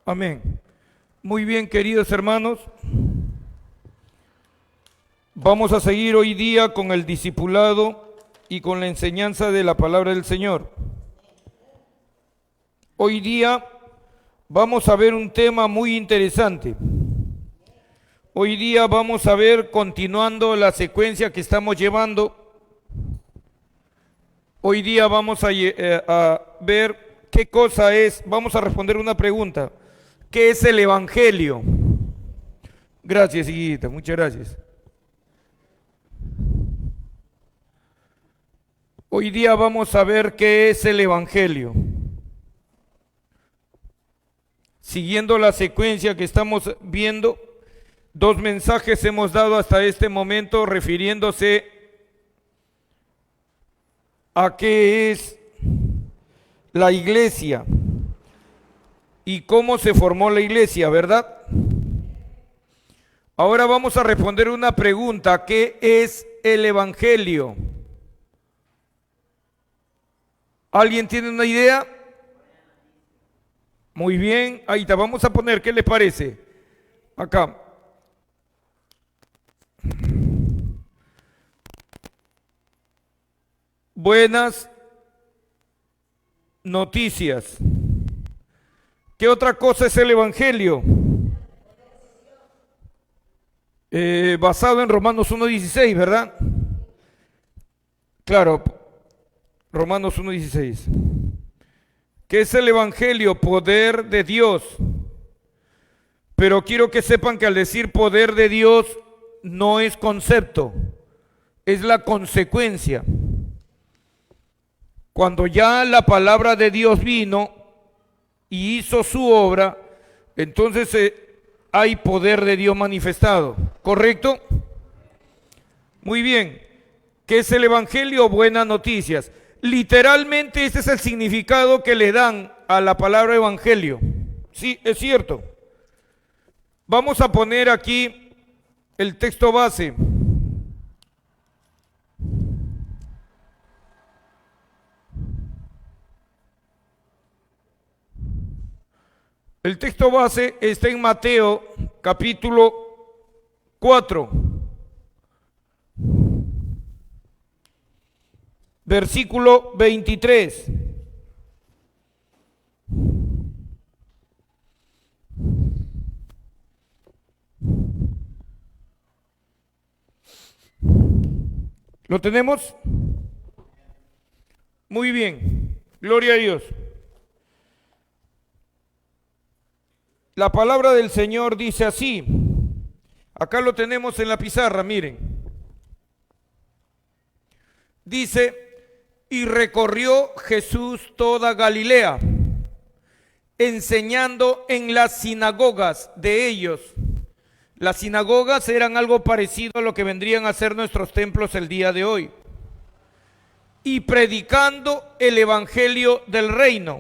Amén. Muy bien, queridos hermanos. Vamos a seguir hoy día con el discipulado y con la enseñanza de la palabra del Señor. Hoy día vamos a ver un tema muy interesante. Hoy día vamos a ver, continuando la secuencia que estamos llevando, hoy día vamos a ver qué cosa es, vamos a responder una pregunta. ¿Qué es el Evangelio? Gracias, hijita, muchas gracias. Hoy día vamos a ver qué es el Evangelio. Siguiendo la secuencia que estamos viendo, 2 mensajes hemos dado hasta este momento refiriéndose a qué es la iglesia y cómo se formó la iglesia, ¿verdad? Ahora vamos a responder una pregunta: ¿qué es el Evangelio? ¿Alguien tiene una idea? Muy bien, ahí está, vamos a poner, ¿qué les parece? Acá. Buenas noticias. ¿Qué otra cosa es el Evangelio? Basado en Romanos 1:16, ¿verdad? Claro, Romanos 1:16. ¿Qué es el Evangelio? Poder de Dios. Pero quiero que sepan que al decir poder de Dios no es concepto, es la consecuencia. Cuando ya la palabra de Dios vino y hizo su obra, entonces hay poder de Dios manifestado, ¿correcto? Muy bien. ¿Qué es el Evangelio? Buenas noticias. Literalmente este es el significado que le dan a la palabra Evangelio. Sí, es cierto. Vamos a poner aquí el texto base. El texto base está en Mateo capítulo 4, versículo 23. ¿Lo tenemos? Muy bien, gloria a Dios. La palabra del Señor dice así. Acá lo tenemos en la pizarra, miren. Dice: y recorrió Jesús toda Galilea, enseñando en las sinagogas de ellos. Las sinagogas eran algo parecido a lo que vendrían a ser nuestros templos el día de hoy. Y predicando el evangelio del reino,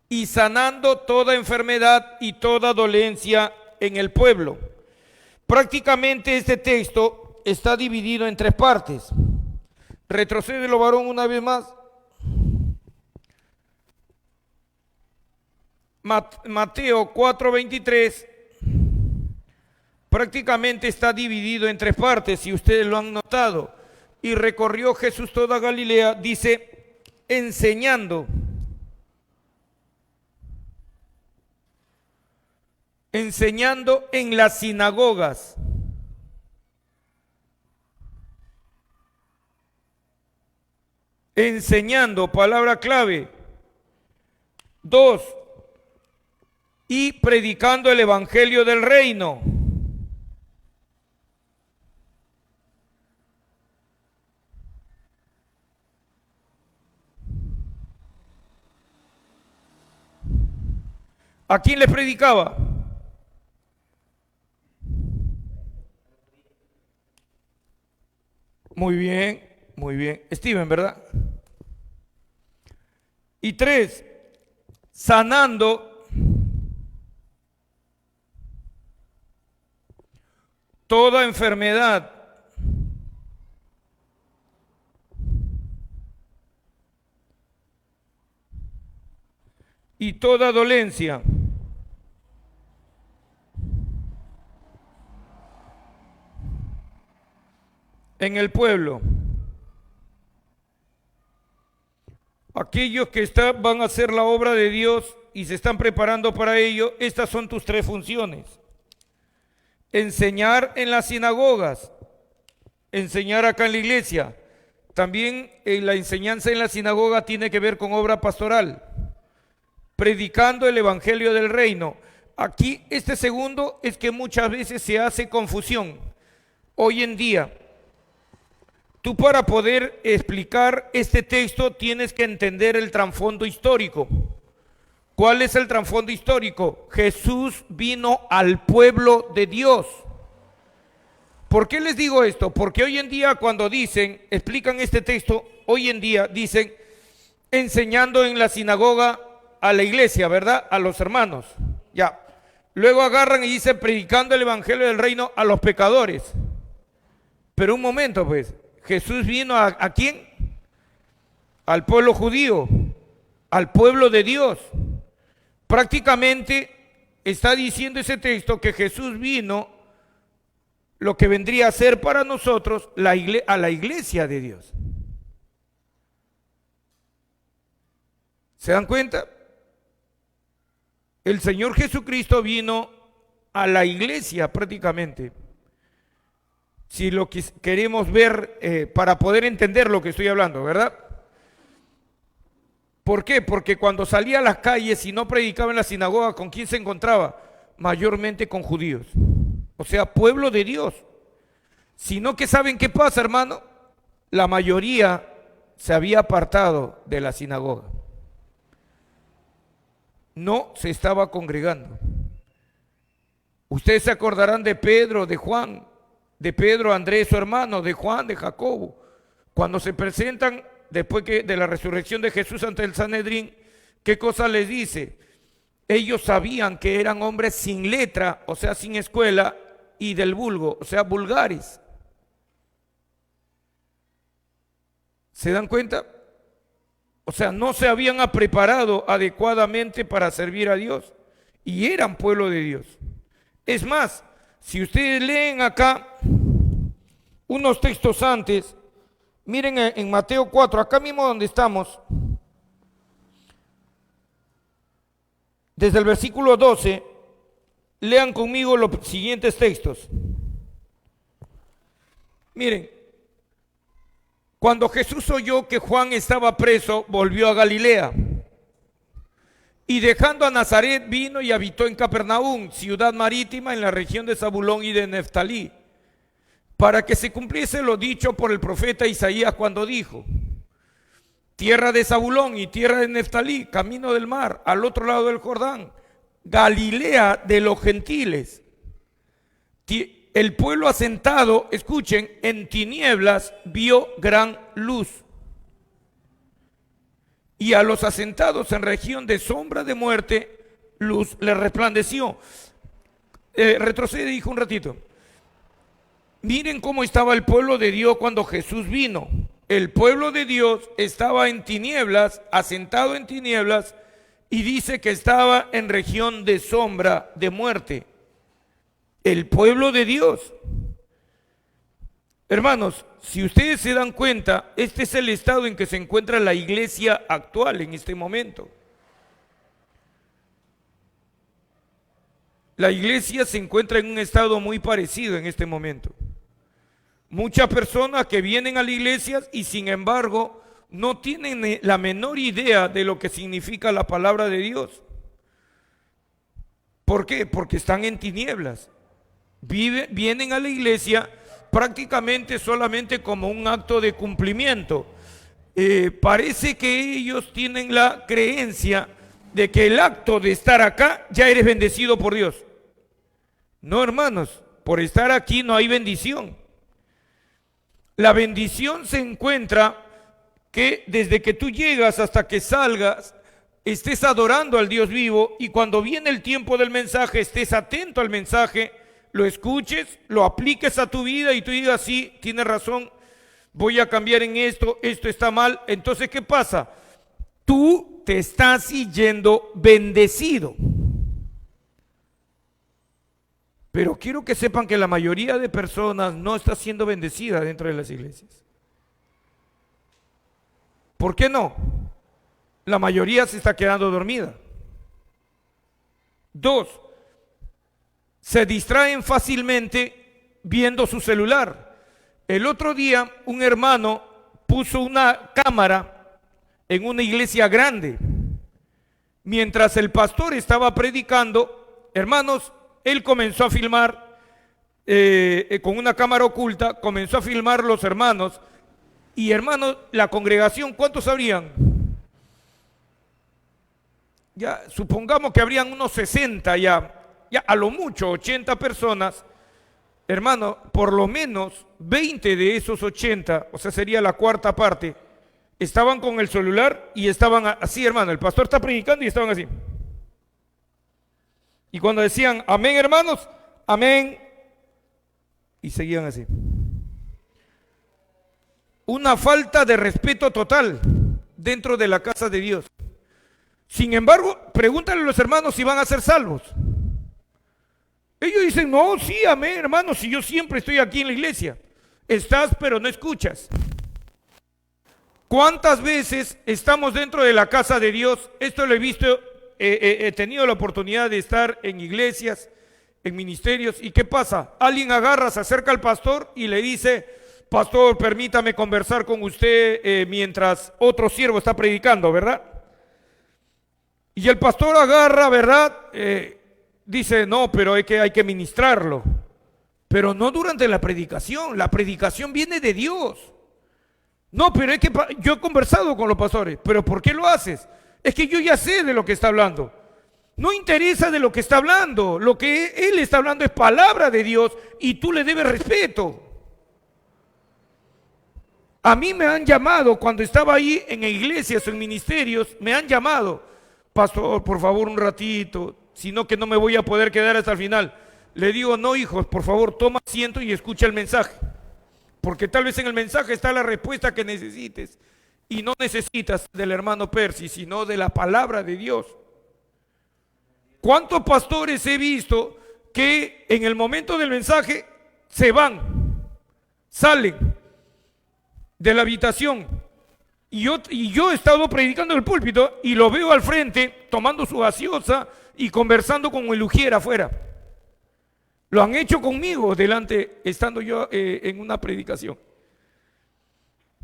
y sanando toda enfermedad y toda dolencia en el pueblo. Prácticamente este texto está dividido en 3 partes. Retrocédelo, varón, una vez más. Mateo 4:23 prácticamente está dividido en 3 partes, si ustedes lo han notado. Y recorrió Jesús toda Galilea, dice, enseñando en las sinagogas. Enseñando, palabra clave. 2, y predicando el evangelio del reino. ¿A quién les predicaba? Muy bien, muy bien. Steven, ¿verdad? Y 3, sanando toda enfermedad y toda dolencia en el pueblo. Aquellos que van a hacer la obra de Dios y se están preparando para ello, estas son tus tres funciones. Enseñar en las sinagogas, enseñar acá en la iglesia. También la enseñanza en la sinagoga tiene que ver con obra pastoral, predicando el evangelio del reino. Aquí este segundo es que muchas veces se hace confusión. Hoy en día, tú para poder explicar este texto tienes que entender el trasfondo histórico. ¿Cuál es el trasfondo histórico? Jesús vino al pueblo de Dios. ¿Por qué les digo esto? Porque hoy en día cuando explican este texto, hoy en día dicen, enseñando en la sinagoga a la iglesia, ¿verdad? A los hermanos. Ya. Luego agarran y dicen, predicando el evangelio del reino a los pecadores. Pero un momento, pues, Jesús vino ¿a quién? Al pueblo judío, al pueblo de Dios. Prácticamente está diciendo ese texto que Jesús vino lo que vendría a ser para nosotros a la iglesia de Dios. ¿Se dan cuenta? El Señor Jesucristo vino a la iglesia prácticamente. Si lo que queremos ver para poder entender lo que estoy hablando, ¿verdad? ¿Por qué? Porque cuando salía a las calles y no predicaba en la sinagoga, ¿con quién se encontraba? Mayormente con judíos. O sea, pueblo de Dios. Sino que ¿saben qué pasa, hermano? La mayoría se había apartado de la sinagoga. No se estaba congregando. Ustedes se acordarán de Pedro, de Juan, de Pedro, Andrés, su hermano, de Juan, de Jacobo. Cuando se presentan después de la resurrección de Jesús ante el Sanedrín, ¿qué cosa les dice? Ellos sabían que eran hombres sin letra, o sea, sin escuela, y del vulgo, o sea, vulgares. ¿Se dan cuenta? O sea, no se habían preparado adecuadamente para servir a Dios y eran pueblo de Dios. Es más, si ustedes leen acá unos textos antes, miren en Mateo 4, acá mismo donde estamos, desde el versículo 12, lean conmigo los siguientes textos. Miren, cuando Jesús oyó que Juan estaba preso, volvió a Galilea. Y dejando a Nazaret, vino y habitó en Capernaum, ciudad marítima en la región de Zabulón y de Neftalí, para que se cumpliese lo dicho por el profeta Isaías cuando dijo: tierra de Zabulón y tierra de Neftalí, camino del mar, al otro lado del Jordán, Galilea de los gentiles. El pueblo asentado, escuchen, en tinieblas vio gran luz. Y a los asentados en región de sombra de muerte, luz les resplandeció. Retrocede, dijo un ratito. Miren cómo estaba el pueblo de Dios cuando Jesús vino. El pueblo de Dios estaba en tinieblas, asentado en tinieblas, y dice que estaba en región de sombra de muerte. El pueblo de Dios. Hermanos, si ustedes se dan cuenta, este es el estado en que se encuentra la iglesia actual en este momento. La iglesia se encuentra en un estado muy parecido en este momento. Muchas personas que vienen a la iglesia y sin embargo no tienen la menor idea de lo que significa la palabra de Dios. ¿Por qué? Porque están en tinieblas. Vienen a la iglesia prácticamente solamente como un acto de cumplimiento. Parece que ellos tienen la creencia de que el acto de estar acá ya eres bendecido por Dios. No, hermanos, por estar aquí no hay bendición. La bendición se encuentra que desde que tú llegas hasta que salgas, estés adorando al Dios vivo, y cuando viene el tiempo del mensaje, estés atento al mensaje, lo escuches, lo apliques a tu vida y tú digas: sí, tienes razón, voy a cambiar en esto, esto está mal. Entonces, ¿qué pasa? tú te estás yendo bendecido. Pero quiero que sepan que la mayoría de personas no está siendo bendecida dentro de las iglesias. ¿Por qué no? La mayoría se está quedando dormida. 2, se distraen fácilmente viendo su celular. El otro día un hermano puso una cámara en una iglesia grande. Mientras el pastor estaba predicando, hermanos, él comenzó a filmar con una cámara oculta, comenzó a filmar los hermanos. Y hermanos, la congregación, ¿cuántos habrían? Ya, supongamos que habrían unos 60 ya a lo mucho 80 personas. Hermano, por lo menos 20 de esos 80, o sea, sería la cuarta parte, estaban con el celular y estaban así, hermano. El pastor está predicando y estaban así. Y cuando decían, amén, hermanos, amén, y seguían así. Una falta de respeto total dentro de la casa de Dios. Sin embargo, pregúntale a los hermanos si van a ser salvos. Ellos dicen, no, sí, amén, hermanos, si yo siempre estoy aquí en la iglesia. Estás, pero no escuchas. ¿Cuántas veces estamos dentro de la casa de Dios? Esto lo he visto, he tenido la oportunidad de estar en iglesias, en ministerios. ¿Y qué pasa? Alguien agarra, se acerca al pastor y le dice, pastor, permítame conversar con usted mientras otro siervo está predicando, ¿verdad? Y el pastor agarra, ¿verdad? Dice, no, pero hay que ministrarlo. Pero no durante la predicación viene de Dios. No, pero es que yo he conversado con los pastores, pero ¿por qué lo haces? Es que yo ya sé de lo que está hablando. No interesa de lo que está hablando, lo que él está hablando es palabra de Dios y tú le debes respeto. A mí me han llamado cuando estaba ahí en iglesias, en ministerios, me han llamado, pastor, por favor un ratito, sino que no me voy a poder quedar hasta el final. Le digo, no, hijos, por favor, toma asiento y escucha el mensaje, porque tal vez en el mensaje está la respuesta que necesites, y no necesitas del hermano Percy, sino de la palabra de Dios. ¿Cuántos pastores he visto que en el momento del mensaje se van, salen de la habitación? Y yo he estado predicando en el púlpito y lo veo al frente tomando su gaseosa y conversando con el ujier afuera. Lo han hecho conmigo delante, estando yo en una predicación.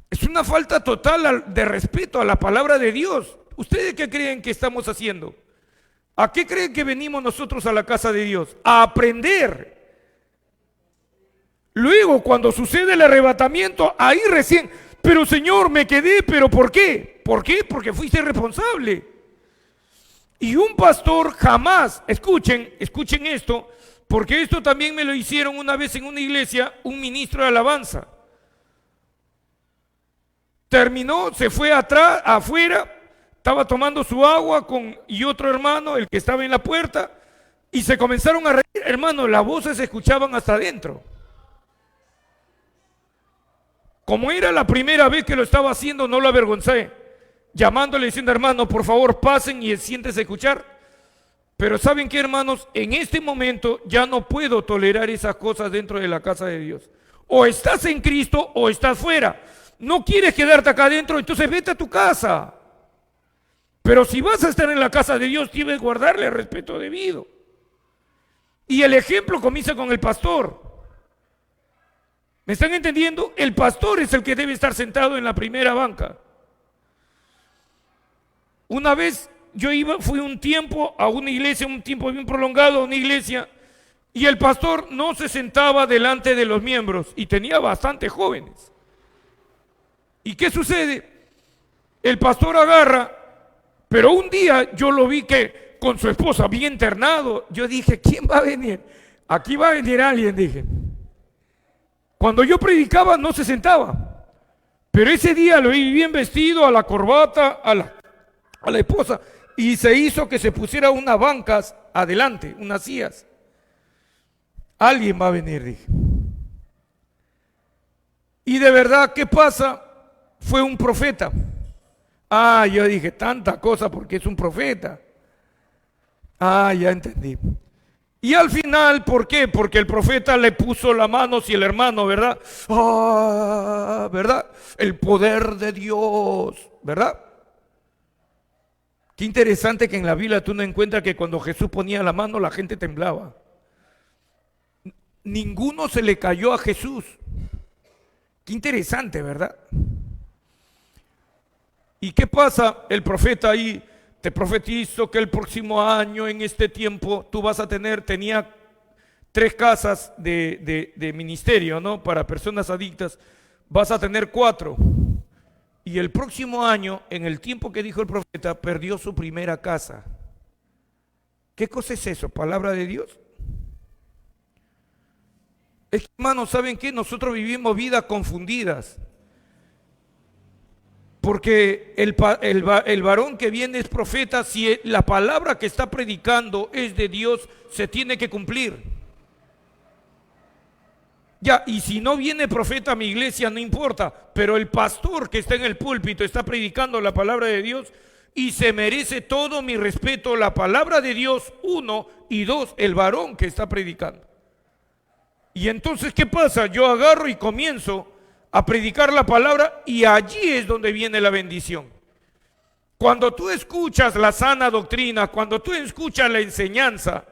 Es una falta total de respeto a la palabra de Dios. ¿Ustedes qué creen que estamos haciendo? ¿A qué creen que venimos nosotros a la casa de Dios? A aprender. Luego, cuando sucede el arrebatamiento, ahí recién, pero Señor, me quedé, ¿pero por qué? ¿Por qué? Porque fuiste responsable. Y un pastor jamás, escuchen esto, porque esto también me lo hicieron una vez en una iglesia, un ministro de alabanza. Terminó, se fue atrás, afuera, estaba tomando su agua y otro hermano, el que estaba en la puerta, y se comenzaron a reír. Hermano, las voces se escuchaban hasta adentro. Como era la primera vez que lo estaba haciendo, no lo avergoncé, llamándole diciendo, hermano, por favor pasen y siéntese a escuchar. Pero ¿saben qué, hermanos? En este momento ya no puedo tolerar esas cosas dentro de la casa de Dios. O estás en Cristo o estás fuera. No quieres quedarte acá adentro, entonces vete a tu casa. Pero si vas a estar en la casa de Dios, tienes que guardarle el respeto debido. Y el ejemplo comienza con el pastor. ¿Me están entendiendo? El pastor es el que debe estar sentado en la primera banca. Una vez fui un tiempo a una iglesia, un tiempo bien prolongado a una iglesia, y el pastor no se sentaba delante de los miembros, y tenía bastantes jóvenes. ¿Y qué sucede? El pastor agarra, pero un día yo lo vi que con su esposa bien internado, yo dije, ¿quién va a venir? Aquí va a venir alguien, dije. Cuando yo predicaba no se sentaba, pero ese día lo vi bien vestido, a la corbata, a la esposa, y se hizo que se pusiera unas bancas adelante, unas sillas. Alguien va a venir, dije. Y de verdad, ¿qué pasa? Fue un profeta. Ah, yo dije, tanta cosa porque es un profeta. Ah, ya entendí. Y al final, ¿por qué? Porque el profeta le puso la mano, si el hermano, ¿verdad? Ah, ¿verdad? El poder de Dios, ¿verdad? Qué interesante que en la Biblia tú no encuentras que cuando Jesús ponía la mano la gente temblaba. Ninguno se le cayó a Jesús. Qué interesante, ¿verdad? ¿Y qué pasa? El profeta ahí te profetizo que el próximo año, en este tiempo, tú vas a tener, tenía 3 casas de ministerio, ¿no? Para personas adictas, vas a tener 4. Y el próximo año, en el tiempo que dijo el profeta, perdió su primera casa. ¿Qué cosa es eso? ¿Palabra de Dios? Es que, hermanos, ¿saben qué? Nosotros vivimos vidas confundidas. Porque el varón que viene es profeta, si la palabra que está predicando es de Dios, se tiene que cumplir. Ya, y si no viene profeta a mi iglesia, no importa, pero el pastor que está en el púlpito está predicando la palabra de Dios y se merece todo mi respeto, la palabra de Dios, 1, y 2, el varón que está predicando. Y entonces, ¿qué pasa? Yo agarro y comienzo a predicar la palabra y allí es donde viene la bendición. Cuando tú escuchas la sana doctrina, cuando tú escuchas la enseñanza,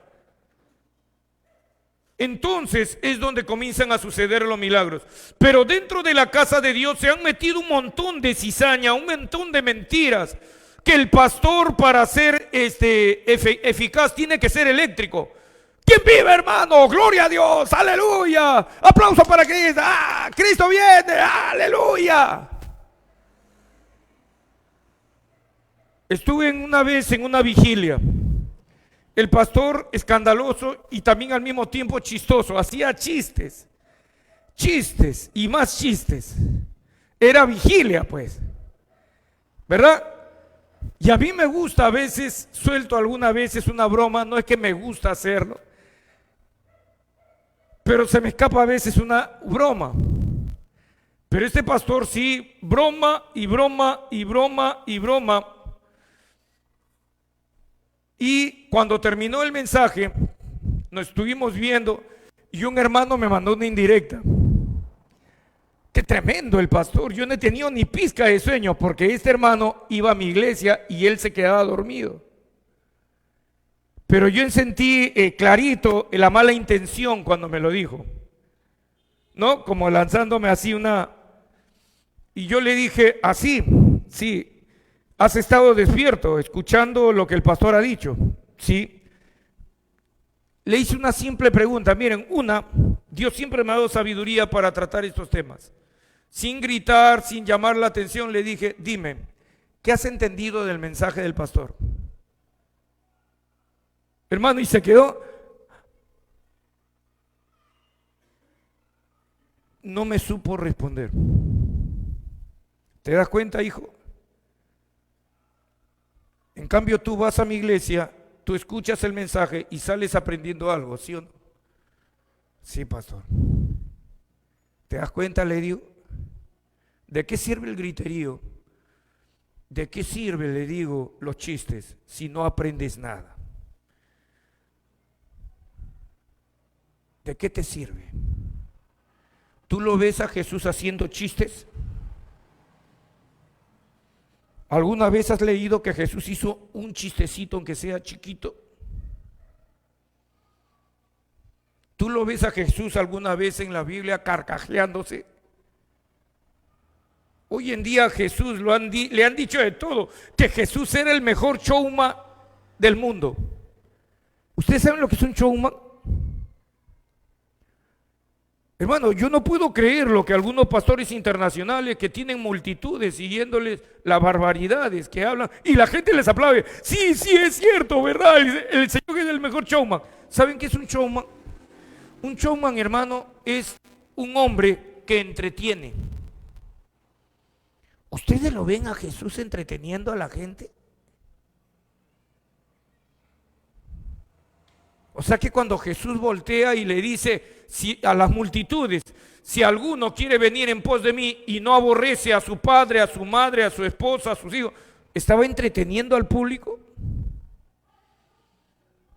entonces es donde comienzan a suceder los milagros. Pero dentro de la casa de Dios se han metido un montón de cizaña, un montón de mentiras, que el pastor para ser eficaz tiene que ser eléctrico. ¿Quién vive, hermano? Gloria a Dios, aleluya. Aplauso para Cristo. ¡Ah, Cristo viene! ¡Aleluya! Estuve una vez en una vigilia. El pastor, escandaloso y también al mismo tiempo chistoso, hacía chistes y más chistes. Era vigilia, pues, ¿verdad? Y a mí me gusta a veces, suelto algunas veces una broma, no es que me gusta hacerlo, pero se me escapa a veces una broma. Pero este pastor sí, broma y broma y broma y broma. Y cuando terminó el mensaje, nos estuvimos viendo y un hermano me mandó una indirecta. Qué tremendo el pastor, yo no he tenido ni pizca de sueño porque este hermano iba a mi iglesia y él se quedaba dormido. Pero yo sentí clarito la mala intención cuando me lo dijo, ¿no? Como lanzándome así una... Y yo le dije, así, sí, has estado despierto, escuchando lo que el pastor ha dicho, ¿sí? Le hice una simple pregunta, miren, Dios siempre me ha dado sabiduría para tratar estos temas. Sin gritar, sin llamar la atención, le dije, dime, ¿qué has entendido del mensaje del pastor? Hermano, y se quedó. No me supo responder. ¿Te das cuenta, hijo? En cambio, tú vas a mi iglesia, tú escuchas el mensaje y sales aprendiendo algo, ¿sí o no? Sí, pastor. ¿Te das cuenta, le digo? ¿De qué sirve el griterío? ¿De qué sirve, le digo, los chistes si no aprendes nada? ¿De qué te sirve? ¿Tú lo ves a Jesús haciendo chistes? ¿Alguna vez has leído que Jesús hizo un chistecito aunque sea chiquito? ¿Tú lo ves a Jesús alguna vez en la Biblia carcajeándose? Hoy en día a Jesús le han dicho de todo, que Jesús era el mejor showman del mundo. ¿Ustedes saben lo que es un showman? Hermano, yo no puedo creer lo que algunos pastores internacionales que tienen multitudes siguiéndoles las barbaridades que hablan y la gente les aplaude. Sí, sí, es cierto, ¿verdad? El Señor es el mejor showman. ¿Saben qué es un showman? Un showman, hermano, es un hombre que entretiene. ¿Ustedes lo ven a Jesús entreteniendo a la gente? O sea que cuando Jesús voltea y le dice a las multitudes, si alguno quiere venir en pos de mí y no aborrece a su padre, a su madre, a su esposa, a sus hijos, ¿Estaba entreteniendo al público?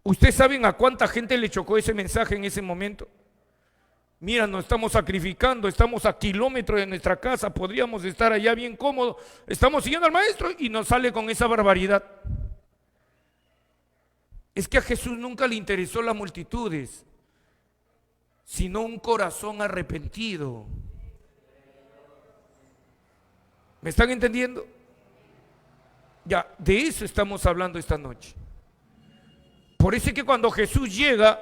¿Ustedes saben a cuánta gente le chocó ese mensaje en ese momento? Mira, nos estamos sacrificando, estamos a kilómetros de nuestra casa, podríamos estar allá bien cómodos, estamos siguiendo al maestro y nos sale con esa barbaridad. Es que a Jesús nunca le interesó las multitudes, sino un corazón arrepentido. ¿Me están entendiendo? Ya, de eso estamos hablando esta noche. Por eso es que cuando Jesús llega,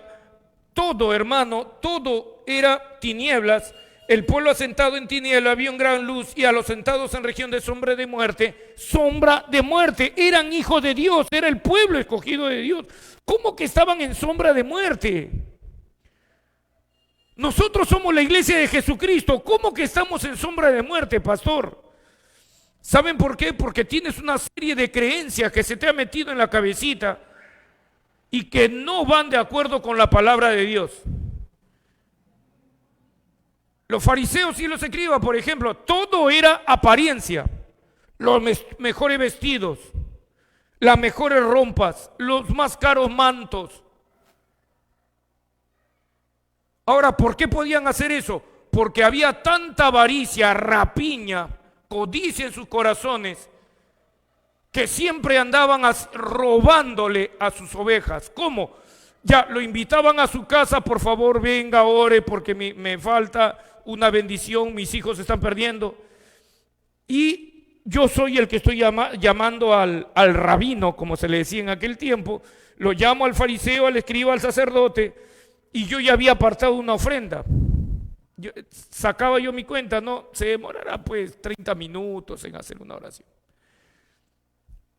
todo, hermano, todo era tinieblas. El pueblo asentado en tinieblas, había una gran luz, y a los sentados en región de sombra de muerte, eran hijos de Dios, era el pueblo escogido de Dios. ¿Cómo que estaban en sombra de muerte? Nosotros somos la iglesia de Jesucristo. ¿Cómo que estamos en sombra de muerte, pastor? ¿Saben por qué? Porque tienes una serie de creencias que se te ha metido en la cabecita y que no van de acuerdo con la palabra de Dios. Los fariseos y los escribas, por ejemplo, todo era apariencia. Los mejores vestidos, las mejores rompas, los más caros mantos. Ahora, ¿por qué podían hacer eso? Porque había tanta avaricia, rapiña, codicia en sus corazones, que siempre andaban robándole a sus ovejas. ¿Cómo? Ya lo invitaban a su casa, por favor venga, ore porque me falta una bendición, mis hijos se están perdiendo. Y yo soy el que estoy llamando al rabino, como se le decía en aquel tiempo, lo llamo al fariseo, al escriba, al sacerdote, y yo ya había apartado una ofrenda. Sacaba yo mi cuenta, no, se demorará pues 30 minutos en hacer una oración.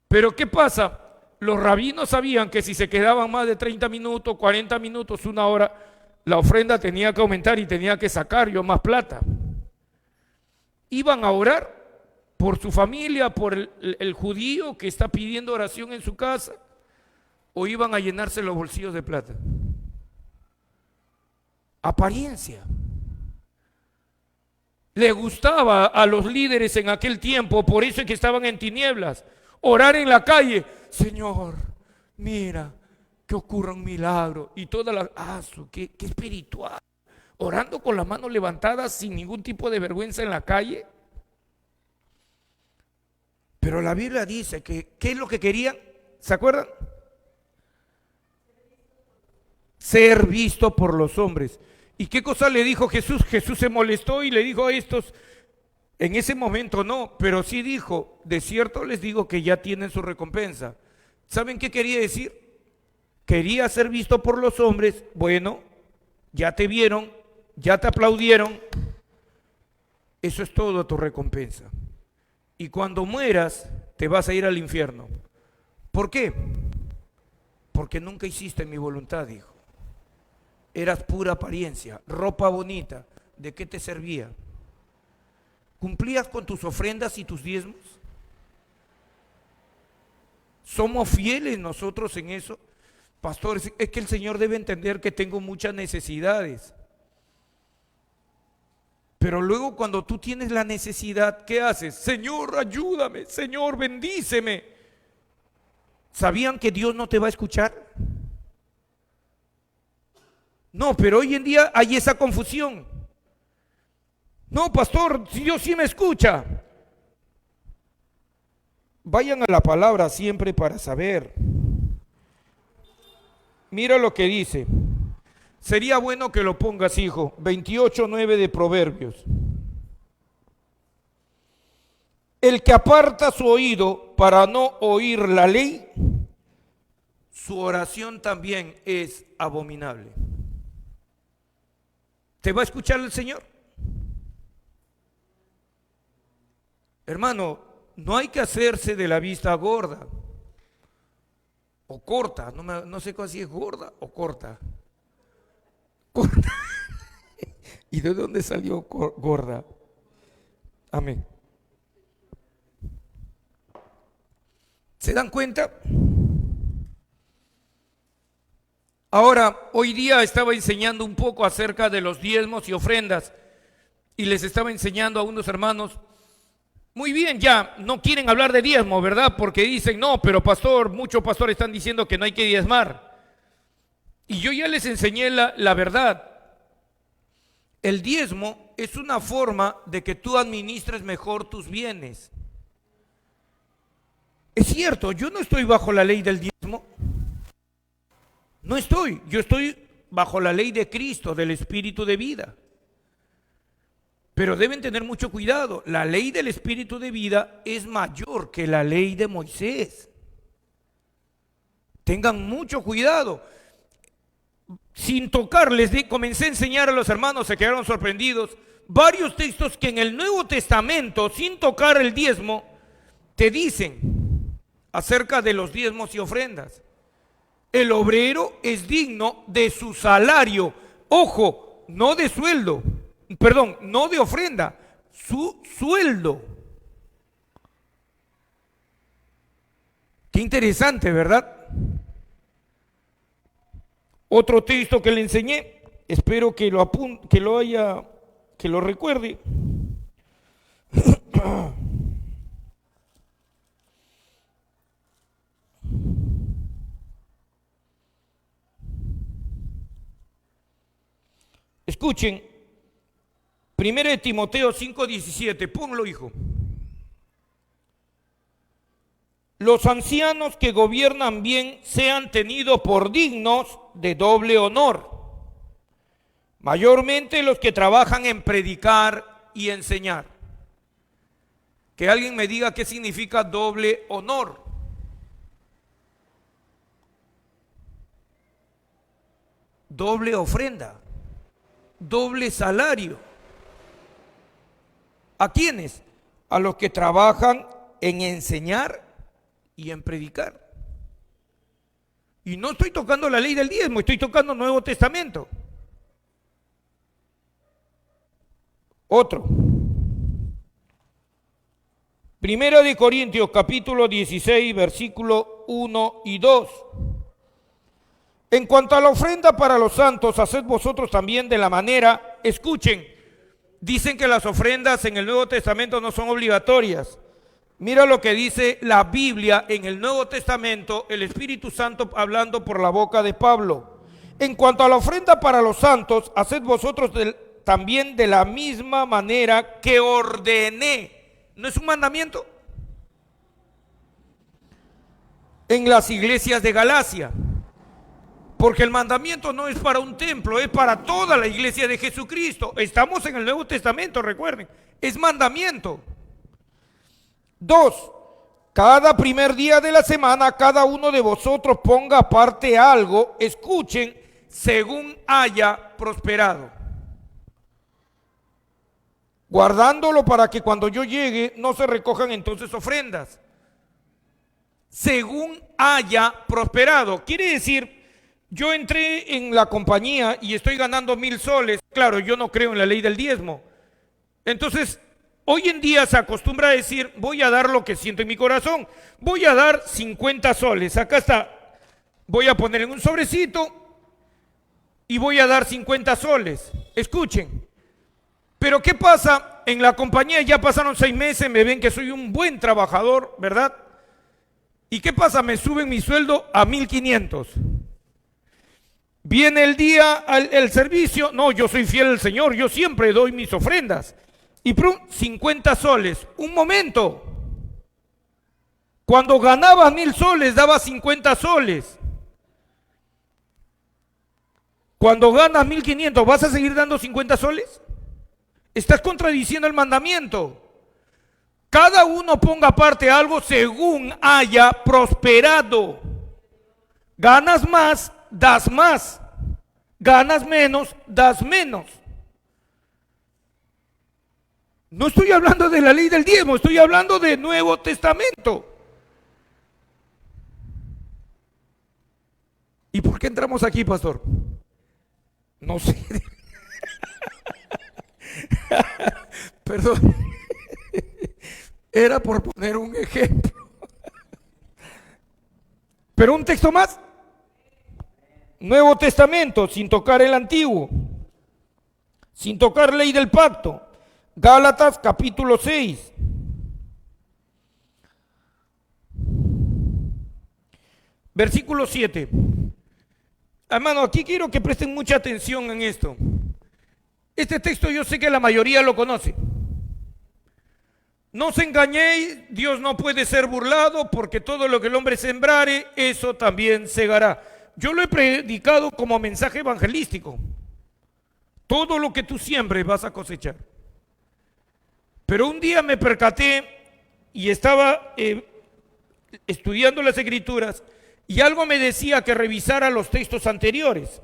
Pero ¿qué pasa? Los rabinos sabían que si se quedaban más de 30 minutos, 40 minutos, una hora, la ofrenda tenía que aumentar y tenía que sacar yo más plata. Iban a orar por su familia, por el judío que está pidiendo oración en su casa, o iban a llenarse los bolsillos de plata. Apariencia. Le gustaba a los líderes en aquel tiempo, por eso es que estaban en tinieblas, orar en la calle. Señor, mira, que ocurra un milagro. Y toda la... qué espiritual. Orando con las manos levantadas sin ningún tipo de vergüenza en la calle. Pero la Biblia dice que, ¿qué es lo que querían? ¿Se acuerdan? Ser visto por los hombres. ¿Y qué cosa le dijo Jesús? Jesús se molestó y le dijo a estos, en ese momento no, pero sí dijo, de cierto les digo que ya tienen su recompensa. ¿Saben qué quería decir? Quería ser visto por los hombres. Bueno, ya te vieron, ya te aplaudieron, eso es todo tu recompensa. Y cuando mueras, te vas a ir al infierno. ¿Por qué? Porque nunca hiciste mi voluntad, dijo. Eras pura apariencia, ropa bonita. ¿De qué te servía? ¿Cumplías con tus ofrendas y tus diezmos? ¿Somos fieles nosotros en eso? Pastor, es que el Señor debe entender que tengo muchas necesidades. Pero luego cuando tú tienes la necesidad, ¿qué haces? Señor, ayúdame, Señor, bendíceme. ¿Sabían que Dios no te va a escuchar? No, pero hoy en día hay esa confusión. No, pastor, si Dios sí me escucha. Vayan a la palabra siempre para saber. Mira lo que dice. Sería bueno que lo pongas, hijo. 28:9 de Proverbios. El que aparta su oído para no oír la ley, su oración también es abominable. ¿Te va a escuchar el Señor? Hermano, no hay que hacerse de la vista gorda o corta, no sé si es gorda o corta. Corta. ¿Y de dónde salió gorda? Amén. ¿Se dan cuenta? Ahora, hoy día estaba enseñando un poco acerca de los diezmos y ofrendas y les estaba enseñando a unos hermanos Muy bien, ya no quieren hablar de diezmo, ¿verdad? Porque dicen, no, pero pastor, muchos pastores están diciendo que no hay que diezmar. Y yo ya les enseñé la verdad. El diezmo es una forma de que tú administres mejor tus bienes. Es cierto, yo no estoy bajo la ley del diezmo. No estoy, yo estoy bajo la ley de Cristo, del Espíritu de vida. Pero deben tener mucho cuidado, la ley del Espíritu de vida es mayor que la ley de Moisés. Tengan mucho cuidado. Sin tocarles, comencé a enseñar a los hermanos, se quedaron sorprendidos, varios textos que en el Nuevo Testamento, sin tocar el diezmo, te dicen acerca de los diezmos y ofrendas. El obrero es digno de su salario, ojo, no de sueldo, perdón, no de ofrenda, su sueldo. Qué interesante, ¿verdad? Otro texto que le enseñé, espero que lo que lo recuerde. Escuchen, 1 Timoteo 5:17, ponlo, hijo. Los ancianos que gobiernan bien sean tenidos por dignos de doble honor, mayormente los que trabajan en predicar y enseñar. Que alguien me diga qué significa doble honor. Doble ofrenda, doble salario. ¿A quiénes? A los que trabajan en enseñar y en predicar. Y no estoy tocando la ley del diezmo, estoy tocando Nuevo Testamento. Otro. Primera de Corintios, capítulo 16, versículo 1 y 2. En cuanto a la ofrenda para los santos, haced vosotros también de la manera, escuchen, dicen que las ofrendas en el Nuevo Testamento no son obligatorias. Mira lo que dice la Biblia en el Nuevo Testamento, el Espíritu Santo hablando por la boca de Pablo. En cuanto a la ofrenda para los santos, haced vosotros también de la misma manera que ordené. ¿No es un mandamiento? En las iglesias de Galacia. Porque el mandamiento no es para un templo, es para toda la iglesia de Jesucristo. Estamos en el Nuevo Testamento, recuerden. Es mandamiento. 2. Cada primer día de la semana, cada uno de vosotros ponga aparte algo, escuchen, según haya prosperado, guardándolo para que cuando yo llegue no se recojan entonces ofrendas. Según haya prosperado. Quiere decir, yo entré en la compañía y estoy ganando 1,000 soles. Claro, yo no creo en la ley del diezmo. Entonces, hoy en día se acostumbra a decir, voy a dar lo que siento en mi corazón. Voy a dar 50 soles. Acá está. Voy a poner en un sobrecito y voy a dar 50 soles. Escuchen. Pero ¿qué pasa? En la compañía ya pasaron 6 meses, me ven que soy un buen trabajador, ¿verdad? ¿Y qué pasa? Me suben mi sueldo a 1,500. Viene el día, el servicio. No, yo soy fiel al Señor, yo siempre doy mis ofrendas. Y 50 soles. Un momento. Cuando ganabas 1,000 soles, dabas 50 soles. Cuando ganas 1,500, ¿vas a seguir dando 50 soles? Estás contradiciendo el mandamiento. Cada uno ponga aparte algo según haya prosperado. Ganas más, das más. Ganas menos, das menos. No estoy hablando de la ley del diezmo, estoy hablando de Nuevo Testamento. ¿Y por qué entramos aquí, pastor? No sé. Perdón. Era por poner un ejemplo. Pero un texto más. Nuevo Testamento, sin tocar el Antiguo, sin tocar ley del pacto. Gálatas capítulo 6. Versículo 7. Hermano, aquí quiero que presten mucha atención en esto. Este texto yo sé que la mayoría lo conoce. No os engañéis, Dios no puede ser burlado, porque todo lo que el hombre sembrare, eso también segará. Yo lo he predicado como mensaje evangelístico. Todo lo que tú siembres vas a cosechar. Pero un día me percaté y estaba estudiando las escrituras y algo me decía que revisara los textos anteriores.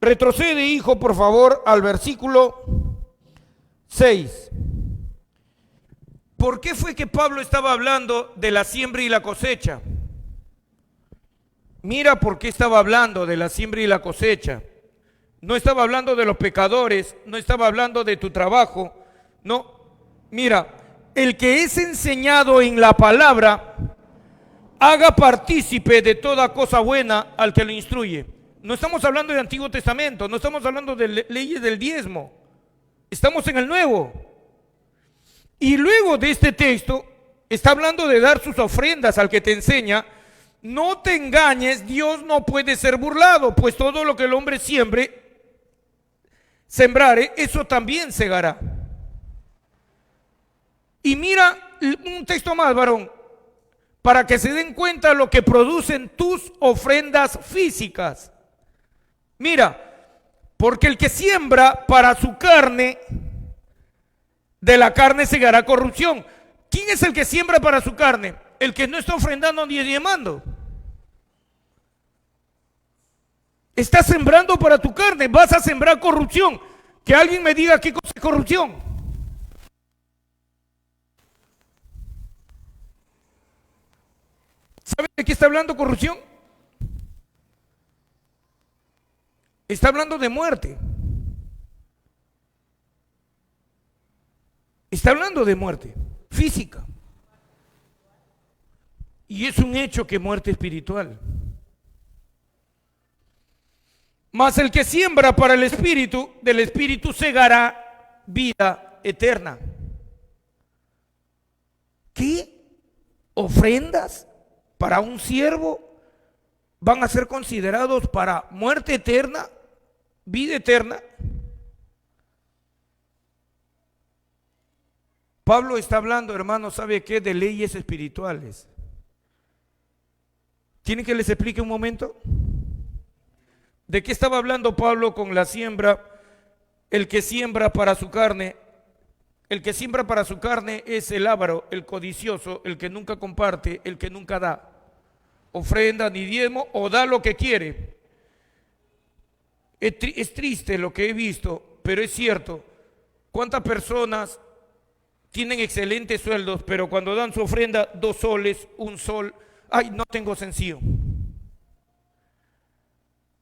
Retrocede, hijo, por favor, al versículo 6. ¿Por qué fue que Pablo estaba hablando de la siembra y la cosecha? Mira por qué estaba hablando de la siembra y la cosecha. No estaba hablando de los pecadores, no estaba hablando de tu trabajo, no. Mira, el que es enseñado en la palabra, haga partícipe de toda cosa buena al que lo instruye. No estamos hablando del Antiguo Testamento, no estamos hablando de leyes del diezmo, estamos en el Nuevo. Y luego de este texto, está hablando de dar sus ofrendas al que te enseña. No te engañes, Dios no puede ser burlado, pues todo lo que el hombre sembrare, eso también segará. Y mira un texto más, varón, para que se den cuenta lo que producen tus ofrendas físicas. Mira, porque el que siembra para su carne, de la carne segará corrupción. ¿Quién es el que siembra para su carne? El que no está ofrendando ni diezmando. Estás sembrando para tu carne, vas a sembrar corrupción. Que alguien me diga qué cosa es corrupción. ¿Sabe de qué está hablando corrupción? Está hablando de muerte. Está hablando de muerte física. Y es un hecho que muerte espiritual. Mas el que siembra para el espíritu, del espíritu segará vida eterna. ¿Qué ofrendas para un siervo van a ser considerados para muerte eterna, vida eterna? Pablo está hablando, hermano, ¿sabe qué? De leyes espirituales. ¿Tienen que les explique un momento? ¿De qué estaba hablando Pablo con la siembra? El que siembra para su carne. El que siembra para su carne es el avaro, el codicioso, el que nunca comparte, el que nunca da ofrenda ni diezmo o da lo que quiere. Es triste lo que he visto, pero es cierto. ¿Cuántas personas tienen excelentes sueldos, pero cuando dan su ofrenda, 2 soles, 1 sol, ay, no tengo sencillo?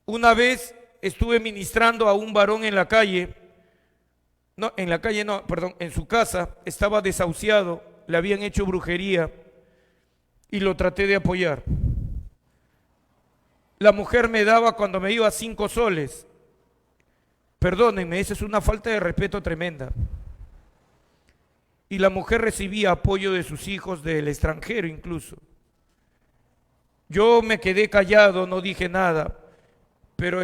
Una vez estuve ministrando a un varón en la calle, en su casa, estaba desahuciado, le habían hecho brujería y lo traté de apoyar. La mujer me daba cuando me iba 5 soles. Perdónenme, esa es una falta de respeto tremenda. Y la mujer recibía apoyo de sus hijos del extranjero incluso. Yo me quedé callado, no dije nada, pero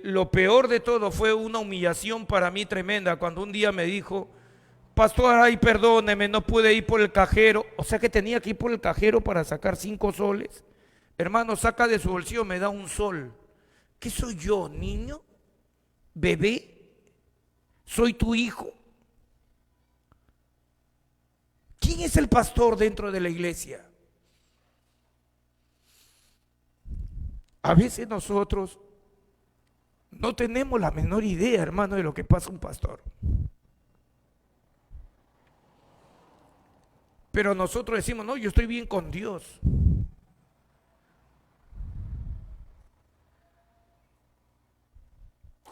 lo peor de todo fue una humillación para mí tremenda cuando un día me dijo: pastor, ay, perdóneme, no pude ir por el cajero. O sea que tenía que ir por el cajero para sacar 5 soles. Hermano, saca de su bolsillo, me da 1 sol. ¿Qué soy yo, niño? ¿Bebé? ¿Soy tu hijo? ¿Quién es el pastor dentro de la iglesia? A veces nosotros no tenemos la menor idea, hermano, de lo que pasa un pastor. Pero nosotros decimos: no, yo estoy bien con Dios.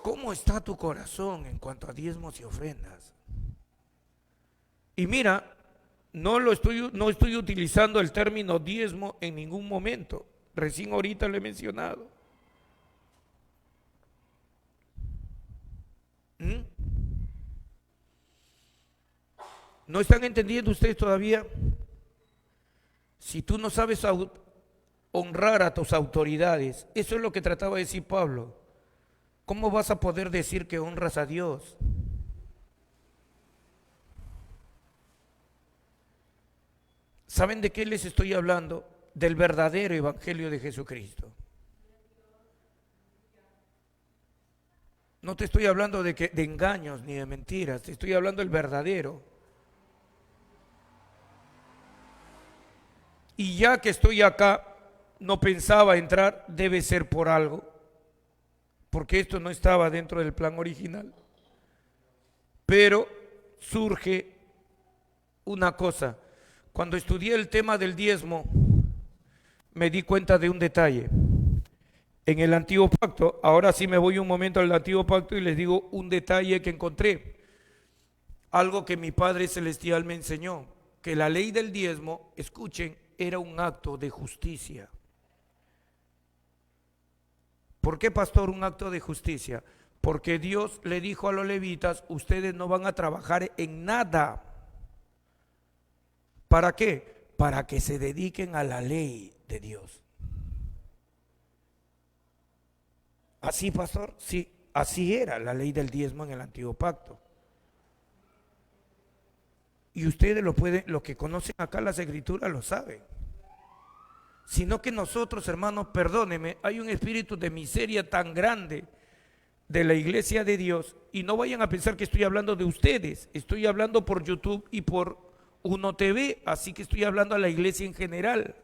¿Cómo está tu corazón en cuanto a diezmos y ofrendas? Y mira, no estoy utilizando el término diezmo en ningún momento. Recién ahorita lo he mencionado. ¿No están entendiendo ustedes todavía? Si tú no sabes honrar a tus autoridades. Eso es lo que trataba de decir Pablo. ¿Cómo vas a poder decir que honras a Dios? ¿Saben de qué les estoy hablando? Del verdadero evangelio de Jesucristo. No te estoy hablando de engaños ni de mentiras, te estoy hablando del verdadero. Y ya que estoy acá, no pensaba entrar, debe ser por algo, porque esto no estaba dentro del plan original. Pero surge una cosa. Cuando estudié el tema del diezmo, me di cuenta de un detalle. En el Antiguo Pacto, ahora sí me voy un momento al Antiguo Pacto y les digo un detalle que encontré. Algo que mi Padre Celestial me enseñó, que la ley del diezmo, escuchen, era un acto de justicia. ¿Por qué, pastor, un acto de justicia? Porque Dios le dijo a los levitas, ustedes no van a trabajar en nada. ¿Para qué? Para que se dediquen a la ley de Dios. ¿Así, pastor? Sí, así era la ley del diezmo en el Antiguo Pacto. Y ustedes los que conocen acá las Escrituras lo saben. Sino que nosotros, hermanos, perdónenme, hay un espíritu de miseria tan grande de la iglesia de Dios, y no vayan a pensar que estoy hablando de ustedes, estoy hablando por YouTube y por Uno TV, así que estoy hablando a la iglesia en general.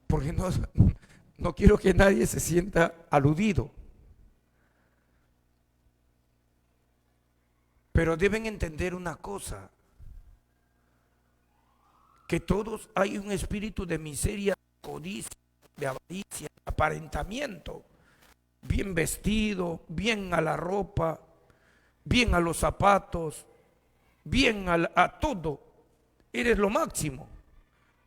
Porque no quiero que nadie se sienta aludido. Pero deben entender una cosa, que todos hay un espíritu de miseria, codicia, de avaricia, aparentamiento, bien vestido, bien a la ropa, bien a los zapatos, bien a todo, eres lo máximo,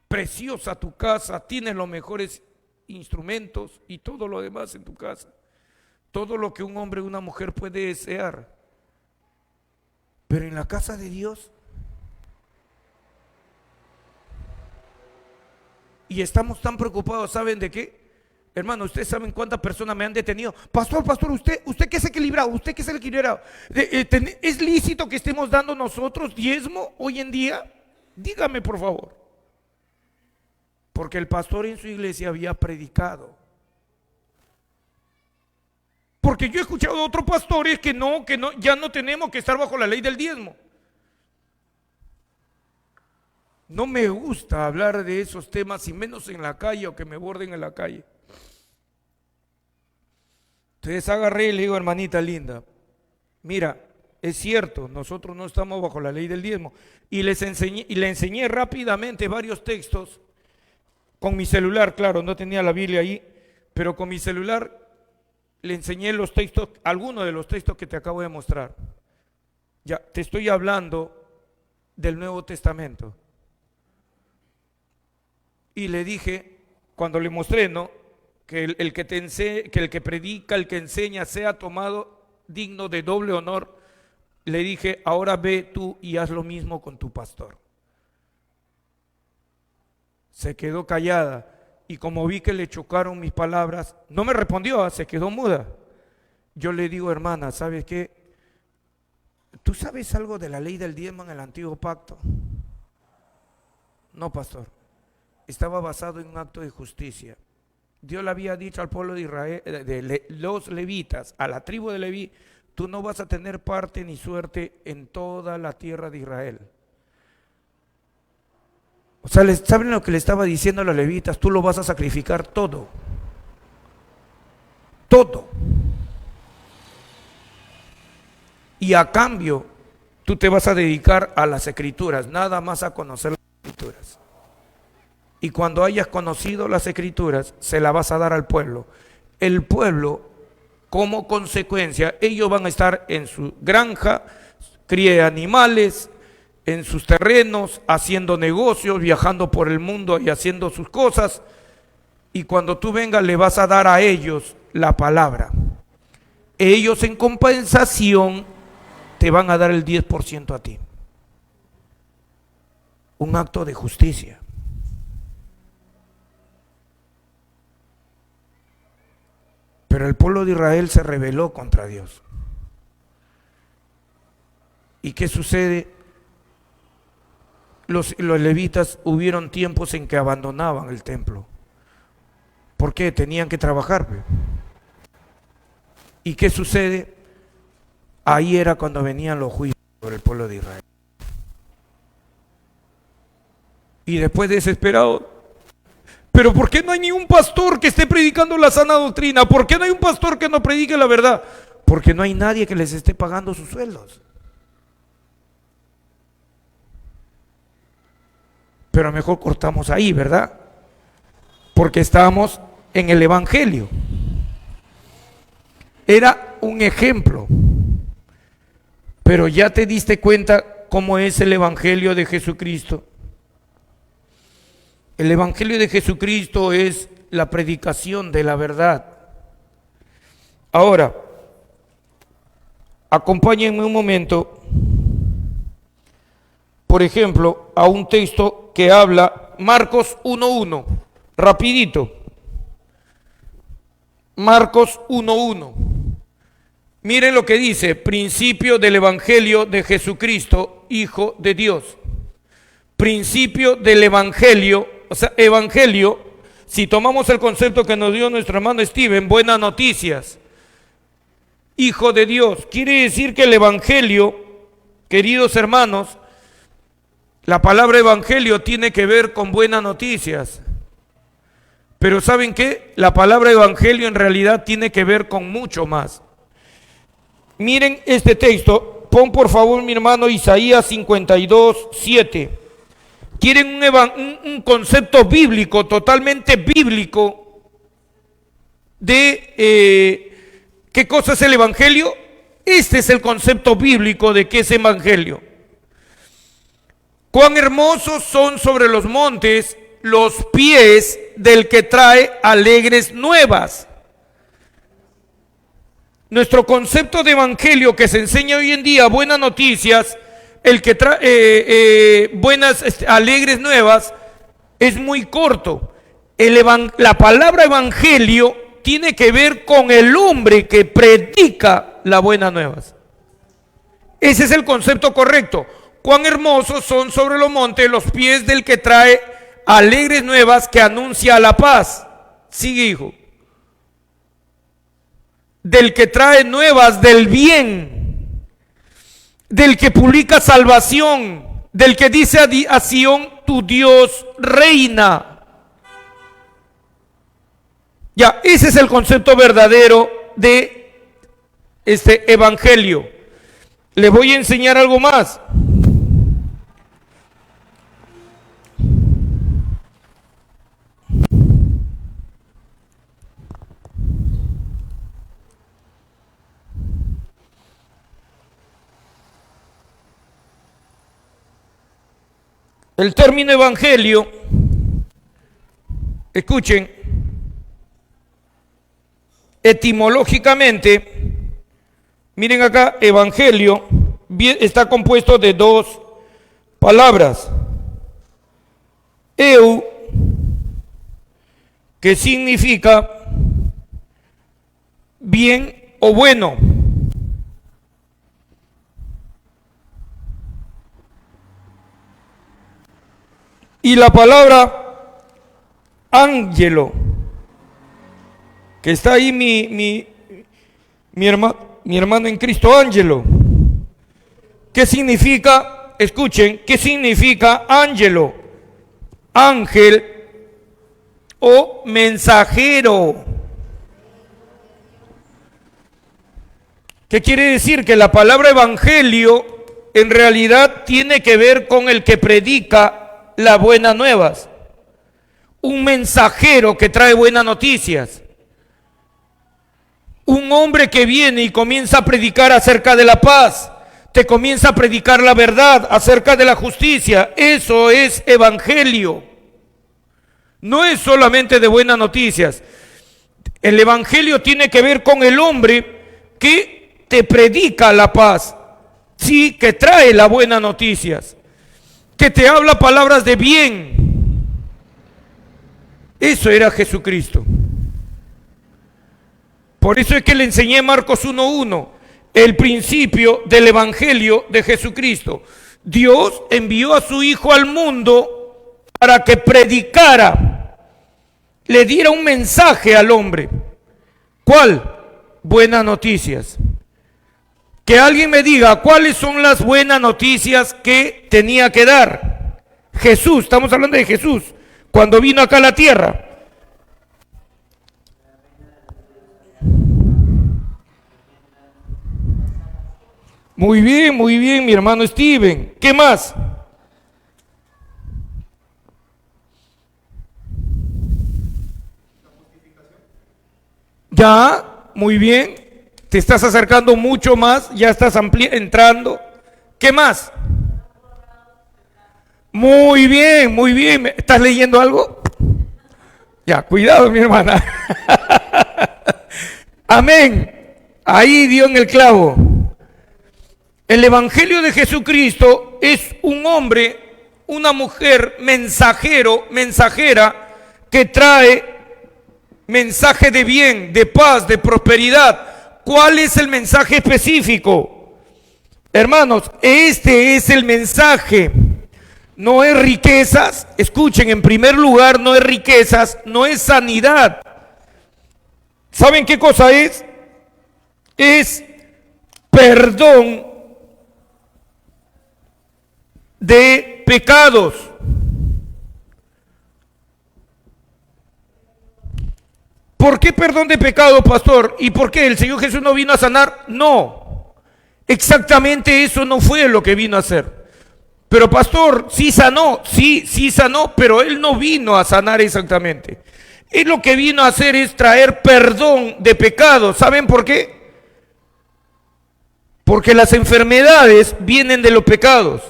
preciosa tu casa, tienes los mejores instrumentos y todo lo demás en tu casa, todo lo que un hombre o una mujer puede desear, pero en la casa de Dios, y estamos tan preocupados, ¿saben de qué? Hermano, ustedes saben cuántas personas me han detenido. Pastor, usted que es equilibrado, usted que es equilibrado. ¿Es lícito que estemos dando nosotros diezmo hoy en día? Dígame, por favor. Porque el pastor en su iglesia había predicado. Porque yo he escuchado de otros pastores que no, ya no tenemos que estar bajo la ley del diezmo. No me gusta hablar de esos temas, y menos en la calle o que me borden en la calle. Entonces agarré y le digo, hermanita linda, mira, es cierto, nosotros no estamos bajo la ley del diezmo. Y le enseñé rápidamente varios textos con mi celular, claro, no tenía la Biblia ahí, pero con mi celular le enseñé los textos, algunos de los textos que te acabo de mostrar. Ya, te estoy hablando del Nuevo Testamento. Y le dije, cuando le mostré, ¿no?, que el que predica, el que enseña, sea tomado digno de doble honor, le dije, ahora ve tú y haz lo mismo con tu pastor. Se quedó callada, y como vi que le chocaron mis palabras, no me respondió, se quedó muda. Yo le digo, hermana, ¿sabes qué? ¿Tú sabes algo de la ley del diezmo en el Antiguo Pacto? No, pastor. Estaba basado en un acto de justicia. Dios le había dicho al pueblo de Israel, los levitas, a la tribu de Leví, tú no vas a tener parte ni suerte en toda la tierra de Israel. O sea, ¿saben lo que le estaba diciendo a los levitas? Tú lo vas a sacrificar todo. Todo. Y a cambio, tú te vas a dedicar a las Escrituras, nada más a conocer las Escrituras. Y cuando hayas conocido las Escrituras, se las vas a dar al pueblo. El pueblo, como consecuencia, ellos van a estar en su granja, cría animales, en sus terrenos, haciendo negocios, viajando por el mundo y haciendo sus cosas. Y cuando tú vengas, le vas a dar a ellos la palabra. Ellos en compensación te van a dar el 10% a ti. Un acto de justicia. Pero el pueblo de Israel se rebeló contra Dios. ¿Y qué sucede? Los levitas hubieron tiempos en que abandonaban el templo. ¿Por qué? Tenían que trabajar. ¿Y qué sucede? Ahí era cuando venían los juicios sobre el pueblo de Israel. Y después desesperado, pero ¿por qué no hay ni un pastor que esté predicando la sana doctrina? ¿Por qué no hay un pastor que no predique la verdad? Porque no hay nadie que les esté pagando sus sueldos. Pero mejor cortamos ahí, ¿verdad? Porque estábamos en el Evangelio. Era un ejemplo. Pero ya te diste cuenta cómo es el Evangelio de Jesucristo. El Evangelio de Jesucristo es la predicación de la verdad. Ahora, acompáñenme un momento, por ejemplo, a un texto que habla, Marcos 1:1, rapidito. Marcos 1:1. Miren lo que dice, principio del Evangelio de Jesucristo, Hijo de Dios. Principio del Evangelio, o sea, Evangelio, si tomamos el concepto que nos dio nuestro hermano Steven, buenas noticias, Hijo de Dios, quiere decir que el Evangelio, queridos hermanos, la palabra Evangelio tiene que ver con buenas noticias. Pero ¿saben qué? La palabra Evangelio en realidad tiene que ver con mucho más. Miren este texto, pon por favor mi hermano Isaías 52:7. ¿Quieren un concepto bíblico, totalmente bíblico, de qué cosa es el Evangelio? Este es el concepto bíblico de qué es Evangelio. Cuán hermosos son sobre los montes los pies del que trae alegres nuevas. Nuestro concepto de evangelio que se enseña hoy en día, buenas noticias, el que trae buenas, alegres nuevas, es muy corto. La palabra evangelio tiene que ver con el hombre que predica las buenas nuevas. Ese es el concepto correcto. Cuán hermosos son sobre los montes los pies del que trae alegres nuevas, que anuncia la paz. Sigue, hijo. Del que trae nuevas del bien, del que publica salvación, del que dice a Sión, tu Dios reina. Ya, ese es el concepto verdadero de este evangelio. Le voy a enseñar algo más. El término evangelio, escuchen, etimológicamente, miren acá, evangelio está compuesto de dos palabras. Eu, que significa bien o bueno. Y la palabra ángelo, que está ahí mi hermano en Cristo, ángelo. ¿Qué significa? Escuchen, ¿qué significa ángelo? Ángel o mensajero. ¿Qué quiere decir? Que la palabra evangelio en realidad tiene que ver con el que predica las buenas nuevas, un mensajero que trae buenas noticias, un hombre que viene y comienza a predicar acerca de la paz, te comienza a predicar la verdad acerca de la justicia. Eso es evangelio, no es solamente de buenas noticias. El evangelio tiene que ver con el hombre que te predica la paz, sí, que trae las buenas noticias, que te habla palabras de bien. Eso era Jesucristo. Por eso es que le enseñé Marcos 1:1, el principio del Evangelio de Jesucristo. Dios envió a su Hijo al mundo para que predicara, le diera un mensaje al hombre. ¿Cuál? Buenas noticias. Que alguien me diga cuáles son las buenas noticias que tenía que dar. Jesús, estamos hablando de Jesús, cuando vino acá a la tierra. Muy bien, mi hermano Steven. ¿Qué más? Ya, muy bien. Te estás acercando mucho más, ya estás entrando. ¿Qué más? Muy bien. ¿Estás leyendo algo? Ya, cuidado, mi hermana. Amén. Ahí dio en el clavo. El Evangelio de Jesucristo es un hombre, una mujer, mensajero, mensajera, que trae mensaje de bien, de paz, de prosperidad. ¿Cuál es el mensaje específico? Hermanos, este es el mensaje. No es riquezas, escuchen, en primer lugar, no es riquezas, no es sanidad. ¿Saben qué cosa es? Es perdón de pecados. ¿Por qué perdón de pecados, pastor? ¿Y por qué el Señor Jesús no vino a sanar? No, exactamente eso no fue lo que vino a hacer. Pero pastor, sí sanó, sí sanó, pero Él no vino a sanar exactamente. Él lo que vino a hacer es traer perdón de pecados. ¿Saben por qué? Porque las enfermedades vienen de los pecados.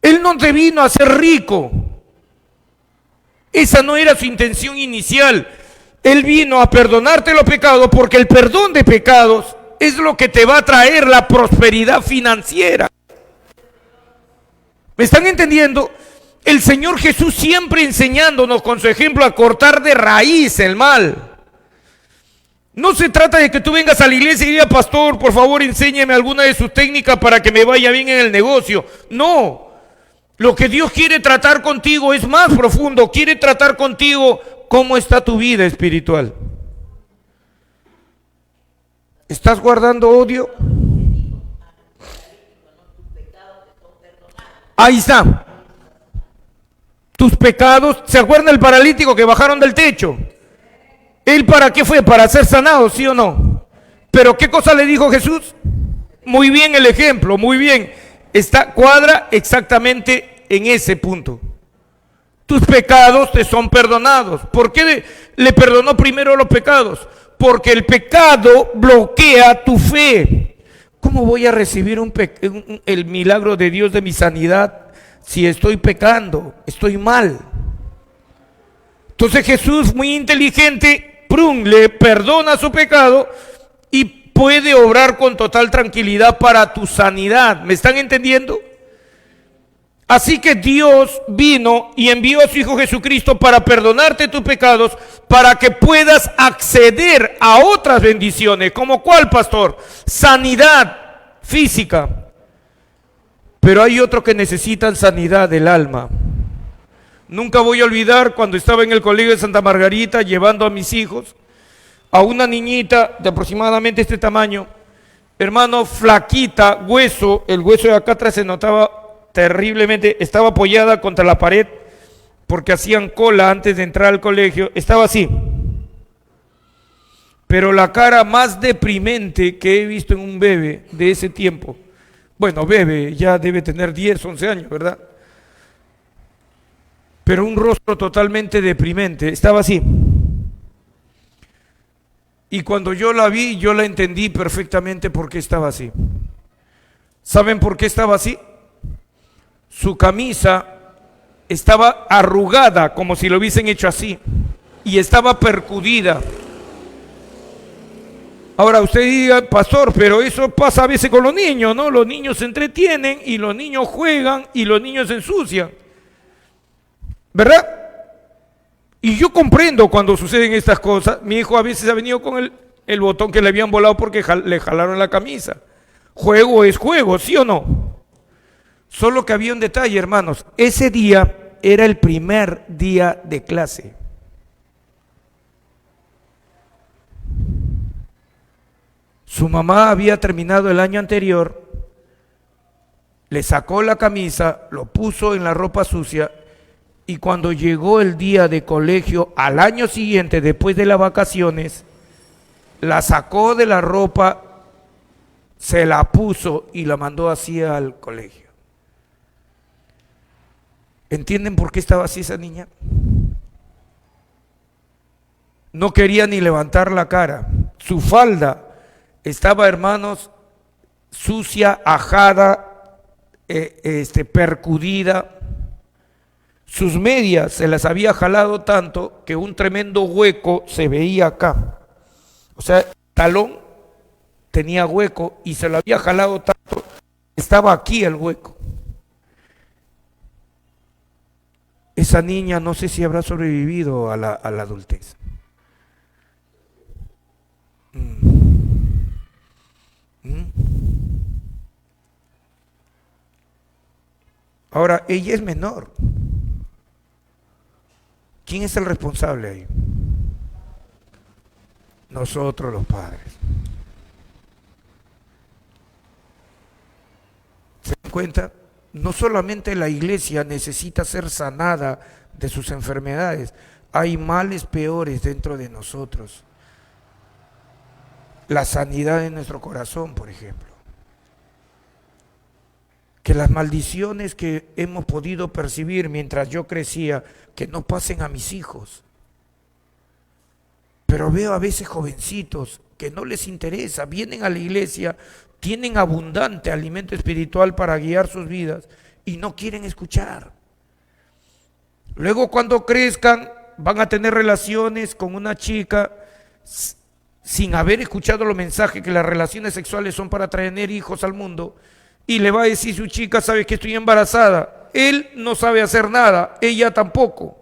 Él no te vino a ser rico. Esa no era su intención inicial. Él vino a perdonarte los pecados porque el perdón de pecados es lo que te va a traer la prosperidad financiera. ¿Me están entendiendo? El Señor Jesús siempre enseñándonos con su ejemplo a cortar de raíz el mal. No se trata de que tú vengas a la iglesia y digas, pastor, por favor, enséñeme alguna de sus técnicas para que me vaya bien en el negocio. No. Lo que Dios quiere tratar contigo es más profundo. Quiere tratar contigo cómo está tu vida espiritual. ¿Estás guardando odio? Ahí está. Tus pecados. ¿Se acuerdan del paralítico que bajaron del techo? ¿Él para qué fue? Para ser sanado, ¿sí o no? Pero ¿qué cosa le dijo Jesús? Muy bien el ejemplo, muy bien. Cuadra exactamente en ese punto. Tus pecados te son perdonados. ¿Por qué le perdonó primero los pecados? Porque el pecado bloquea tu fe. ¿Cómo voy a recibir el milagro de Dios de mi sanidad si estoy pecando? Estoy mal. Entonces Jesús, muy inteligente, le perdona su pecado y puede obrar con total tranquilidad para tu sanidad. ¿Me están entendiendo? Así que Dios vino y envió a su Hijo Jesucristo para perdonarte tus pecados, para que puedas acceder a otras bendiciones. ¿Como cuál, pastor? Sanidad física. Pero hay otros que necesitan sanidad del alma. Nunca voy a olvidar cuando estaba en el colegio de Santa Margarita llevando a mis hijos, a una niñita de aproximadamente este tamaño, hermano, flaquita, el hueso de acá atrás se notaba terriblemente, estaba apoyada contra la pared porque hacían cola antes de entrar al colegio, estaba así. Pero la cara más deprimente que he visto en un bebé de ese tiempo, bueno, bebé, ya debe tener 10, 11 años, ¿verdad? Pero un rostro totalmente deprimente, estaba así. Y cuando yo la vi, yo la entendí perfectamente por qué estaba así. ¿Saben por qué estaba así? Su camisa estaba arrugada, como si lo hubiesen hecho así, y estaba percudida. Ahora usted diga, pastor, pero eso pasa a veces con los niños, ¿no? Los niños se entretienen y los niños juegan y los niños se ensucian, ¿verdad? Y yo comprendo cuando suceden estas cosas. Mi hijo a veces ha venido con el botón que le habían volado porque le jalaron la camisa. Juego es juego, ¿sí o no? Solo que había un detalle, hermanos. Ese día era el primer día de clase. Su mamá había terminado el año anterior, le sacó la camisa, lo puso en la ropa sucia y cuando llegó el día de colegio al año siguiente, después de las vacaciones, la sacó de la ropa, se la puso y la mandó así al colegio. ¿Entienden por qué estaba así esa niña? No quería ni levantar la cara. Su falda estaba, hermanos, sucia, ajada, percudida. Sus medias se las había jalado tanto que un tremendo hueco se veía acá. O sea, el talón tenía hueco y se lo había jalado tanto, estaba aquí el hueco. Esa niña no sé si habrá sobrevivido a la adultez. Ahora, ella es menor. ¿Quién es el responsable ahí? Nosotros los padres. ¿Se dan cuenta? No solamente la iglesia necesita ser sanada de sus enfermedades, hay males peores dentro de nosotros. La sanidad de nuestro corazón, por ejemplo. Que las maldiciones que hemos podido percibir mientras yo crecía, que no pasen a mis hijos. Pero veo a veces jovencitos que no les interesa, vienen a la iglesia, tienen abundante alimento espiritual para guiar sus vidas y no quieren escuchar. Luego cuando crezcan van a tener relaciones con una chica sin haber escuchado los mensajes que las relaciones sexuales son para traer hijos al mundo. Y le va a decir su chica, ¿sabes que estoy embarazada? Él no sabe hacer nada, ella tampoco.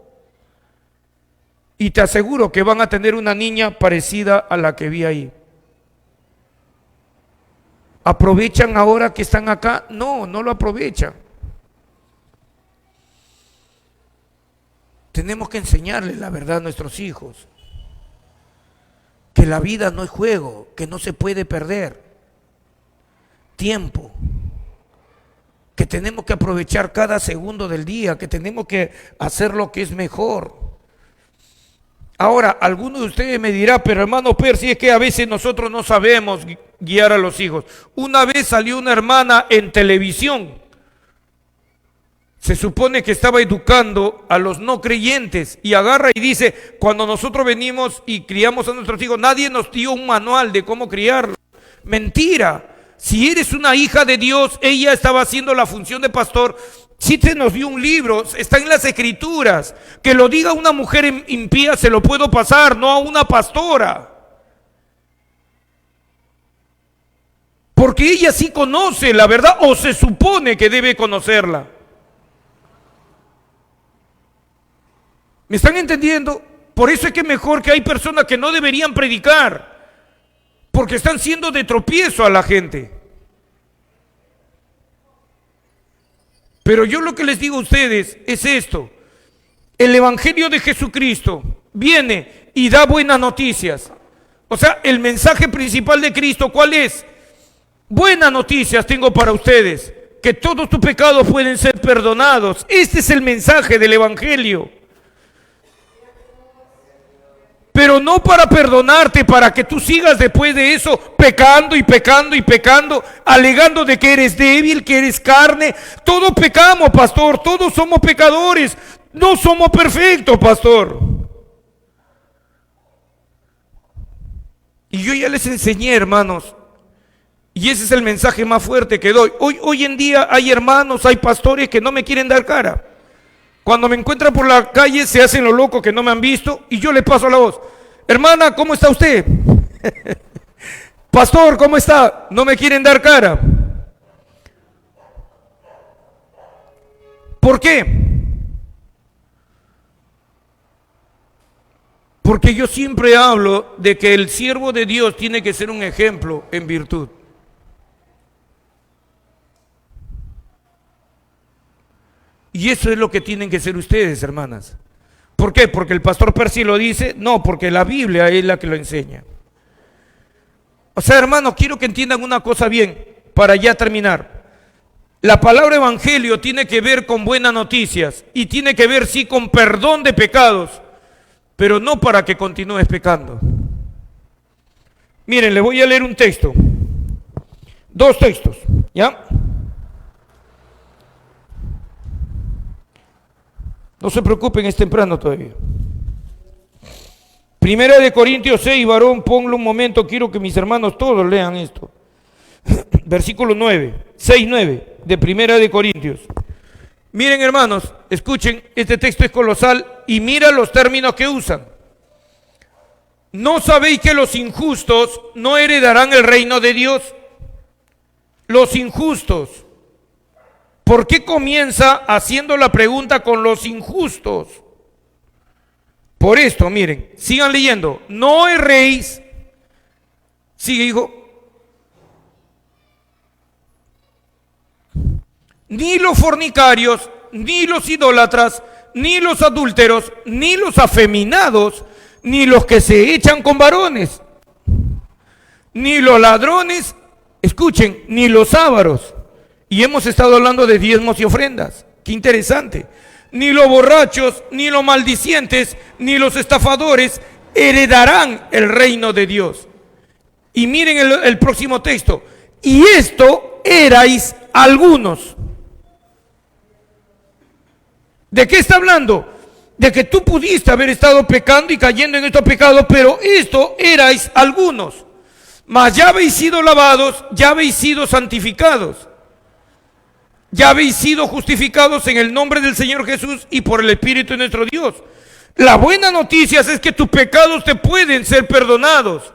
Y te aseguro que van a tener una niña parecida a la que vi ahí. ¿Aprovechan ahora que están acá? No, no lo aprovechan. Tenemos que enseñarles la verdad a nuestros hijos. Que la vida no es juego, que no se puede perder tiempo. Que tenemos que aprovechar cada segundo del día, que tenemos que hacer lo que es mejor. Ahora, alguno de ustedes me dirá, pero hermano Percy, es que a veces nosotros no sabemos guiar a los hijos. Una vez salió una hermana en televisión, se supone que estaba educando a los no creyentes y agarra y dice, cuando nosotros venimos y criamos a nuestros hijos, nadie nos dio un manual de cómo criarlos. Mentira. Si eres una hija de Dios, ella estaba haciendo la función de pastor. Si se nos dio un libro, está en las escrituras. Que lo diga una mujer impía se lo puedo pasar, no a una pastora. Porque ella sí conoce la verdad o se supone que debe conocerla. ¿Me están entendiendo? Por eso es que mejor que hay personas que no deberían predicar. Porque están siendo de tropiezo a la gente. Pero yo lo que les digo a ustedes es esto. El Evangelio de Jesucristo viene y da buenas noticias. O sea, el mensaje principal de Cristo, ¿cuál es? Buenas noticias tengo para ustedes. Que todos tus pecados pueden ser perdonados. Este es el mensaje del Evangelio. Pero no para perdonarte, para que tú sigas después de eso pecando y pecando y pecando, alegando de que eres débil, que eres carne. Todos pecamos, pastor, todos somos pecadores, no somos perfectos, pastor. Y yo ya les enseñé, hermanos, y ese es el mensaje más fuerte que doy. Hoy en día hay hermanos, hay pastores que no me quieren dar cara. Cuando me encuentran por la calle se hacen los locos que no me han visto y yo les paso la voz. Hermana, ¿cómo está usted? Pastor, ¿cómo está? No me quieren dar cara. ¿Por qué? Porque yo siempre hablo de que el siervo de Dios tiene que ser un ejemplo en virtud. Y eso es lo que tienen que ser ustedes, hermanas. ¿Por qué? ¿Porque el pastor Percy lo dice? No, porque la Biblia es la que lo enseña. O sea, hermanos, quiero que entiendan una cosa bien, para ya terminar. La palabra evangelio tiene que ver con buenas noticias y tiene que ver, sí, con perdón de pecados, pero no para que continúes pecando. Miren, les voy a leer un texto. 2 textos, ¿ya? No se preocupen, es temprano todavía. Primera de Corintios 6, varón, ponlo un momento, quiero que mis hermanos todos lean esto. Versículo 9, 6, 9, de Primera de Corintios. Miren, hermanos, escuchen, este texto es colosal y mira los términos que usan. ¿No sabéis que los injustos no heredarán el reino de Dios? Los injustos. ¿Por qué comienza haciendo la pregunta con los injustos? Por esto, miren, sigan leyendo. No erréis. Sigue, hijo. Ni los fornicarios, ni los idólatras, ni los adúlteros, ni los afeminados, ni los que se echan con varones, ni los ladrones, escuchen, ni los ávaros. Y hemos estado hablando de diezmos y ofrendas. Qué interesante. Ni los borrachos, ni los maldicientes, ni los estafadores heredarán el reino de Dios. Y miren el próximo texto. Y esto erais algunos. ¿De qué está hablando? De que tú pudiste haber estado pecando y cayendo en estos pecados, pero esto erais algunos. Mas ya habéis sido lavados, ya habéis sido santificados. Ya habéis sido justificados en el nombre del Señor Jesús y por el Espíritu de nuestro Dios. La buena noticia es que tus pecados te pueden ser perdonados,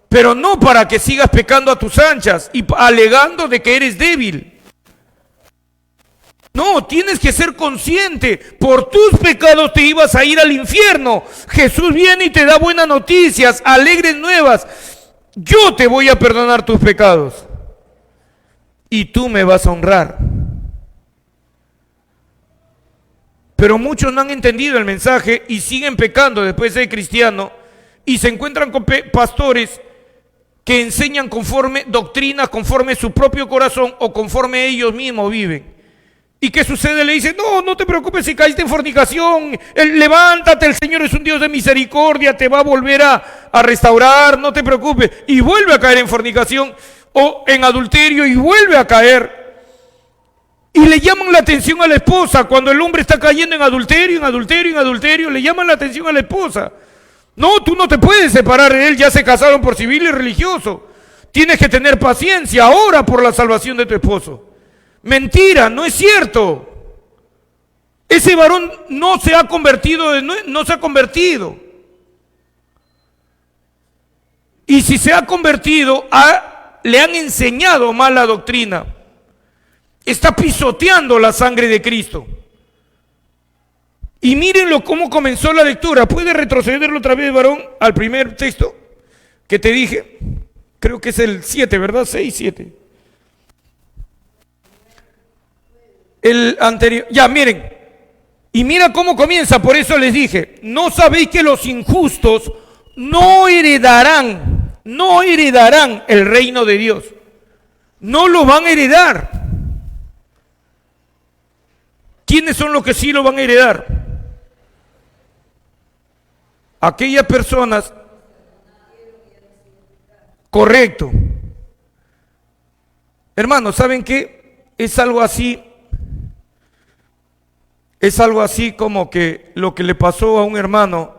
pero no para que sigas pecando a tus anchas y alegando de que eres débil. No, tienes que ser consciente, por tus pecados te ibas a ir al infierno. Jesús viene y te da buenas noticias, alegres nuevas. Yo te voy a perdonar tus pecados. Y tú me vas a honrar. Pero muchos no han entendido el mensaje y siguen pecando después de ser cristiano y se encuentran con pastores que enseñan conforme doctrinas, conforme su propio corazón o conforme ellos mismos viven. ¿Y qué sucede? Le dicen, no, no te preocupes si caíste en fornicación, levántate, el Señor es un Dios de misericordia, te va a volver a restaurar, no te preocupes. Y vuelve a caer en fornicación o en adulterio y vuelve a caer. Y le llaman la atención a la esposa cuando el hombre está cayendo en adulterio, le llaman la atención a la esposa. No, tú no te puedes separar de él, ya se casaron por civil y religioso. Tienes que tener paciencia, ora por la salvación de tu esposo. Mentira, no es cierto. Ese varón no se ha convertido, no se ha convertido. Y si se ha convertido, le han enseñado mala doctrina. Está pisoteando la sangre de Cristo. Y mírenlo cómo comenzó la lectura. ¿Puede retrocederlo otra vez, varón, al primer texto que te dije? Creo que es el 7, ¿verdad? 6, 7. El anterior. Ya, miren. Y mira cómo comienza. Por eso les dije, ¿no sabéis que los injustos no heredarán el reino de Dios? No lo van a heredar. ¿Quiénes son los que sí lo van a heredar? Aquellas personas. Correcto. Hermanos, ¿saben qué? Es algo así como que lo que le pasó a un hermano,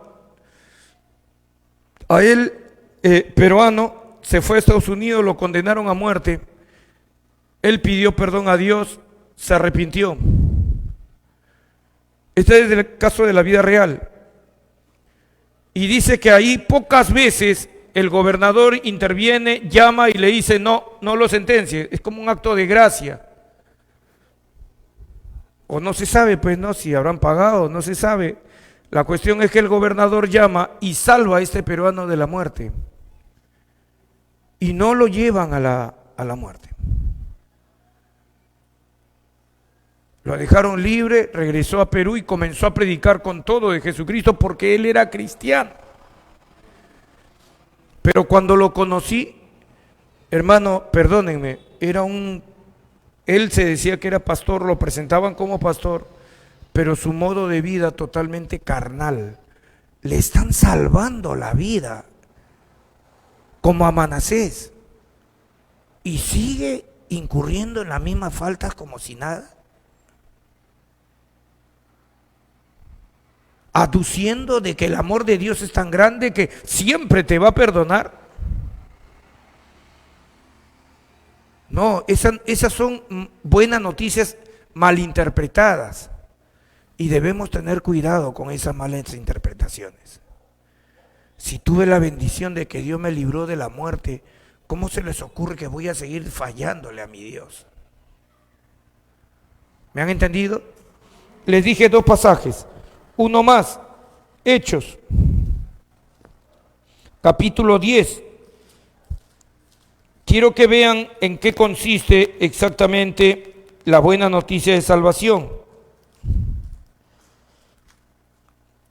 a él, peruano, se fue a Estados Unidos, lo condenaron a muerte, él pidió perdón a Dios, se arrepintió. Este es el caso de la vida real. Y dice que ahí pocas veces el gobernador interviene, llama y le dice, no lo sentencie, es como un acto de gracia. O no se sabe, pues, no, si habrán pagado, no se sabe La cuestión es que el gobernador llama y salva a este peruano de la muerte. Y no lo llevan a la muerte. Lo dejaron libre, regresó a Perú y comenzó a predicar con todo de Jesucristo porque él era cristiano. Pero cuando lo conocí, hermano, perdónenme, él se decía que era pastor, lo presentaban como pastor, pero su modo de vida totalmente carnal. Le están salvando la vida, como a Manasés, y sigue incurriendo en las mismas faltas como si nada, aduciendo de que el amor de Dios es tan grande que siempre te va a perdonar. No, esas son buenas noticias malinterpretadas y debemos tener cuidado con esas malas interpretaciones. Si tuve la bendición de que Dios me libró de la muerte, ¿cómo se les ocurre que voy a seguir fallándole a mi Dios? ¿Me han entendido? Les dije dos pasajes. Uno más, Hechos, capítulo 10. Quiero que vean en qué consiste exactamente la buena noticia de salvación.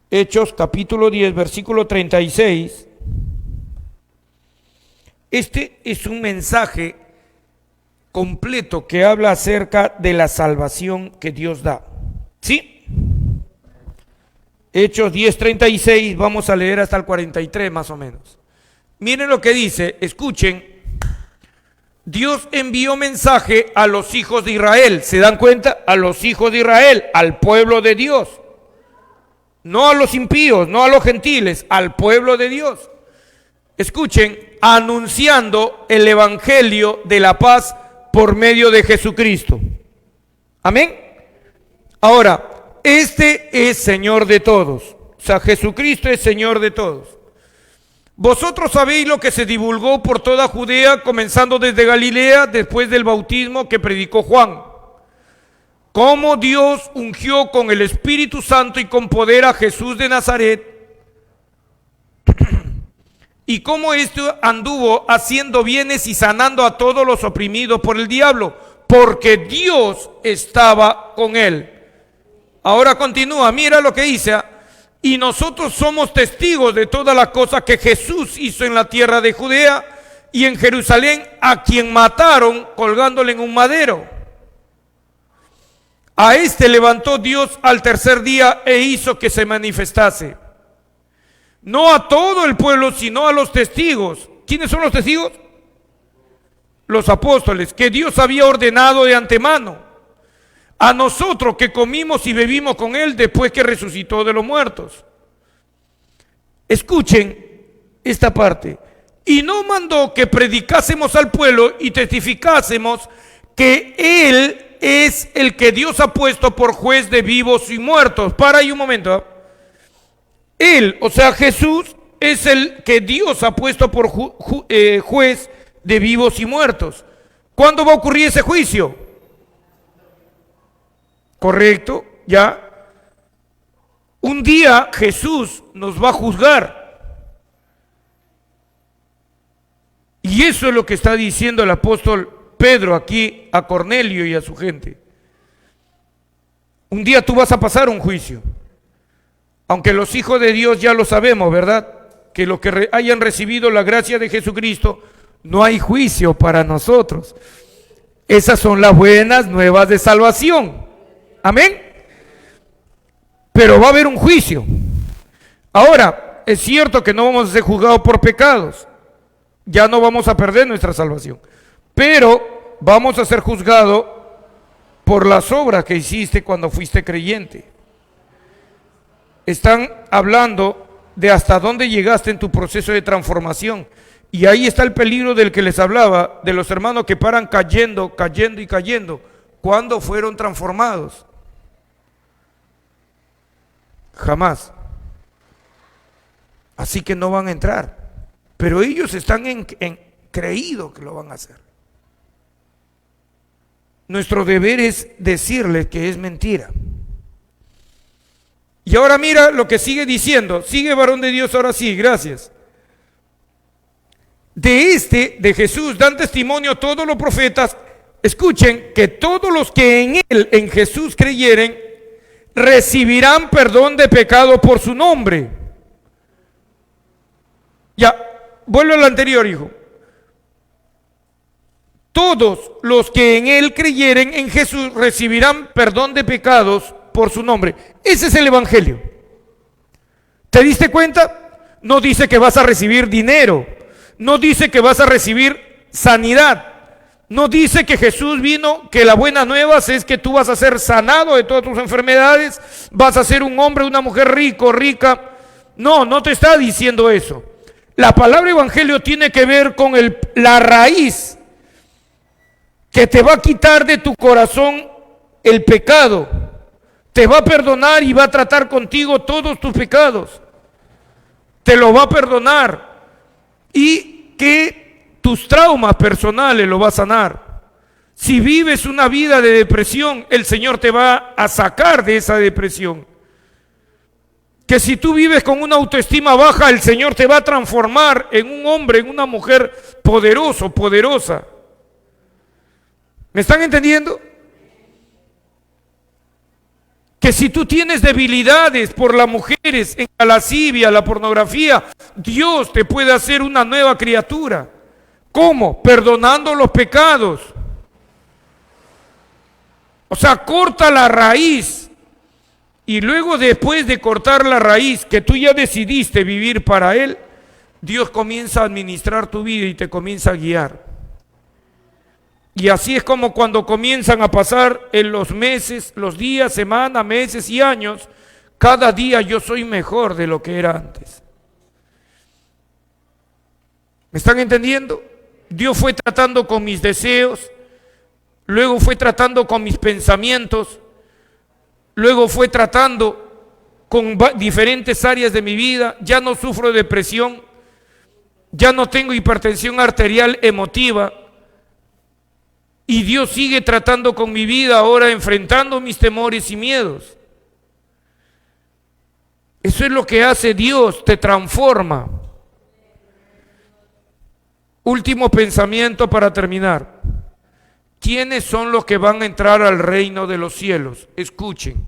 Hechos, capítulo 10, versículo 36. Este es un mensaje completo que habla acerca de la salvación que Dios da. ¿Sí? Hechos 10:36, vamos a leer hasta el 43 más o menos. Miren lo que dice, escuchen. Dios envió mensaje a los hijos de Israel, ¿se dan cuenta? A los hijos de Israel, al pueblo de Dios. No a los impíos, no a los gentiles, al pueblo de Dios. Escuchen, anunciando el evangelio de la paz por medio de Jesucristo. Amén. Ahora, este es Señor de todos. O sea, Jesucristo es Señor de todos. Vosotros sabéis lo que se divulgó por toda Judea, comenzando desde Galilea, después del bautismo que predicó Juan. Cómo Dios ungió con el Espíritu Santo y con poder a Jesús de Nazaret, y cómo éste anduvo haciendo bienes y sanando a todos los oprimidos por el diablo, porque Dios estaba con él. Ahora continúa, mira lo que dice. Y nosotros somos testigos de todas las cosas que Jesús hizo en la tierra de Judea y en Jerusalén, a quien mataron colgándole en un madero. A este levantó Dios al tercer día e hizo que se manifestase. No a todo el pueblo, sino a los testigos. ¿Quiénes son los testigos? Los apóstoles, que Dios había ordenado de antemano. A nosotros que comimos y bebimos con él después que resucitó de los muertos. Escuchen esta parte. Y no mandó que predicásemos al pueblo y testificásemos que él es el que Dios ha puesto por juez de vivos y muertos. Para ahí un momento. Él, o sea Jesús, es el que Dios ha puesto por juez de vivos y muertos. ¿Cuándo va a ocurrir ese juicio? Correcto, ya. Un día Jesús nos va a juzgar. Y eso es lo que está diciendo el apóstol Pedro aquí a Cornelio y a su gente. Un día tú vas a pasar un juicio. Aunque los hijos de Dios ya lo sabemos, ¿verdad? Que los que hayan recibido la gracia de Jesucristo, no hay juicio para nosotros. Esas son las buenas nuevas de salvación. Amén. Pero va a haber un juicio. Ahora, es cierto que no vamos a ser juzgados por pecados. Ya no vamos a perder nuestra salvación. Pero vamos a ser juzgados por las obras que hiciste cuando fuiste creyente. Están hablando de hasta dónde llegaste en tu proceso de transformación. Y ahí está el peligro del que les hablaba, de los hermanos que paran cayendo, cayendo y cayendo. ¿Cuándo fueron transformados? Jamás. Así que no van a entrar. Pero ellos están creído que lo van a hacer. Nuestro deber es decirles que es mentira. Y ahora mira lo que sigue diciendo. Sigue, varón de Dios, ahora sí, gracias. De Jesús, dan testimonio todos los profetas. Escuchen, que todos los que en él, en Jesús creyeren, recibirán perdón de pecado por su nombre. Ya, vuelvo al anterior, hijo. Todos los que en él creyeren en Jesús recibirán perdón de pecados por su nombre. Ese es el evangelio. ¿Te diste cuenta? No dice que vas a recibir dinero. No dice que vas a recibir sanidad. No dice que Jesús vino, que la buena nueva es que tú vas a ser sanado de todas tus enfermedades, vas a ser un hombre, una mujer rico, rica. No, no te está diciendo eso. La palabra evangelio tiene que ver con la raíz que te va a quitar de tu corazón el pecado. Te va a perdonar y va a tratar contigo todos tus pecados. Te lo va a perdonar. Y que tus traumas personales lo va a sanar. Si vives una vida de depresión, el Señor te va a sacar de esa depresión. Que si tú vives con una autoestima baja, el Señor te va a transformar en un hombre, en una mujer poderoso, poderosa. ¿Me están entendiendo? Que si tú tienes debilidades por las mujeres, en la lascivia, la pornografía, Dios te puede hacer una nueva criatura. ¿Cómo? Perdonando los pecados. O sea, corta la raíz. Y luego, después de cortar la raíz, que tú ya decidiste vivir para Él, Dios comienza a administrar tu vida y te comienza a guiar. Y así es como cuando comienzan a pasar en los meses, los días, semanas, meses y años, cada día yo soy mejor de lo que era antes. ¿Me están entendiendo? Dios fue tratando con mis deseos, luego fue tratando con mis pensamientos, luego fue tratando con diferentes áreas de mi vida. Ya no sufro de depresión, ya no tengo hipertensión arterial emotiva. Y Dios sigue tratando con mi vida ahora, enfrentando mis temores y miedos. Eso es lo que hace Dios, te transforma. Último pensamiento para terminar. ¿Quiénes son los que van a entrar al reino de los cielos? Escuchen.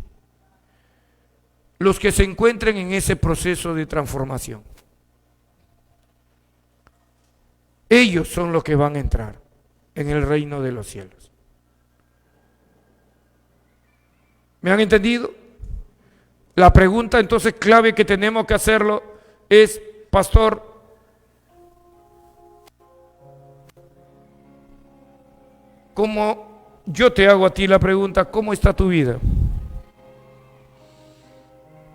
Los que se encuentren en ese proceso de transformación. Ellos son los que van a entrar en el reino de los cielos. ¿Me han entendido? La pregunta entonces clave que tenemos que hacerlo es, pastor, ¿cómo yo te hago a ti la pregunta, ¿cómo está tu vida?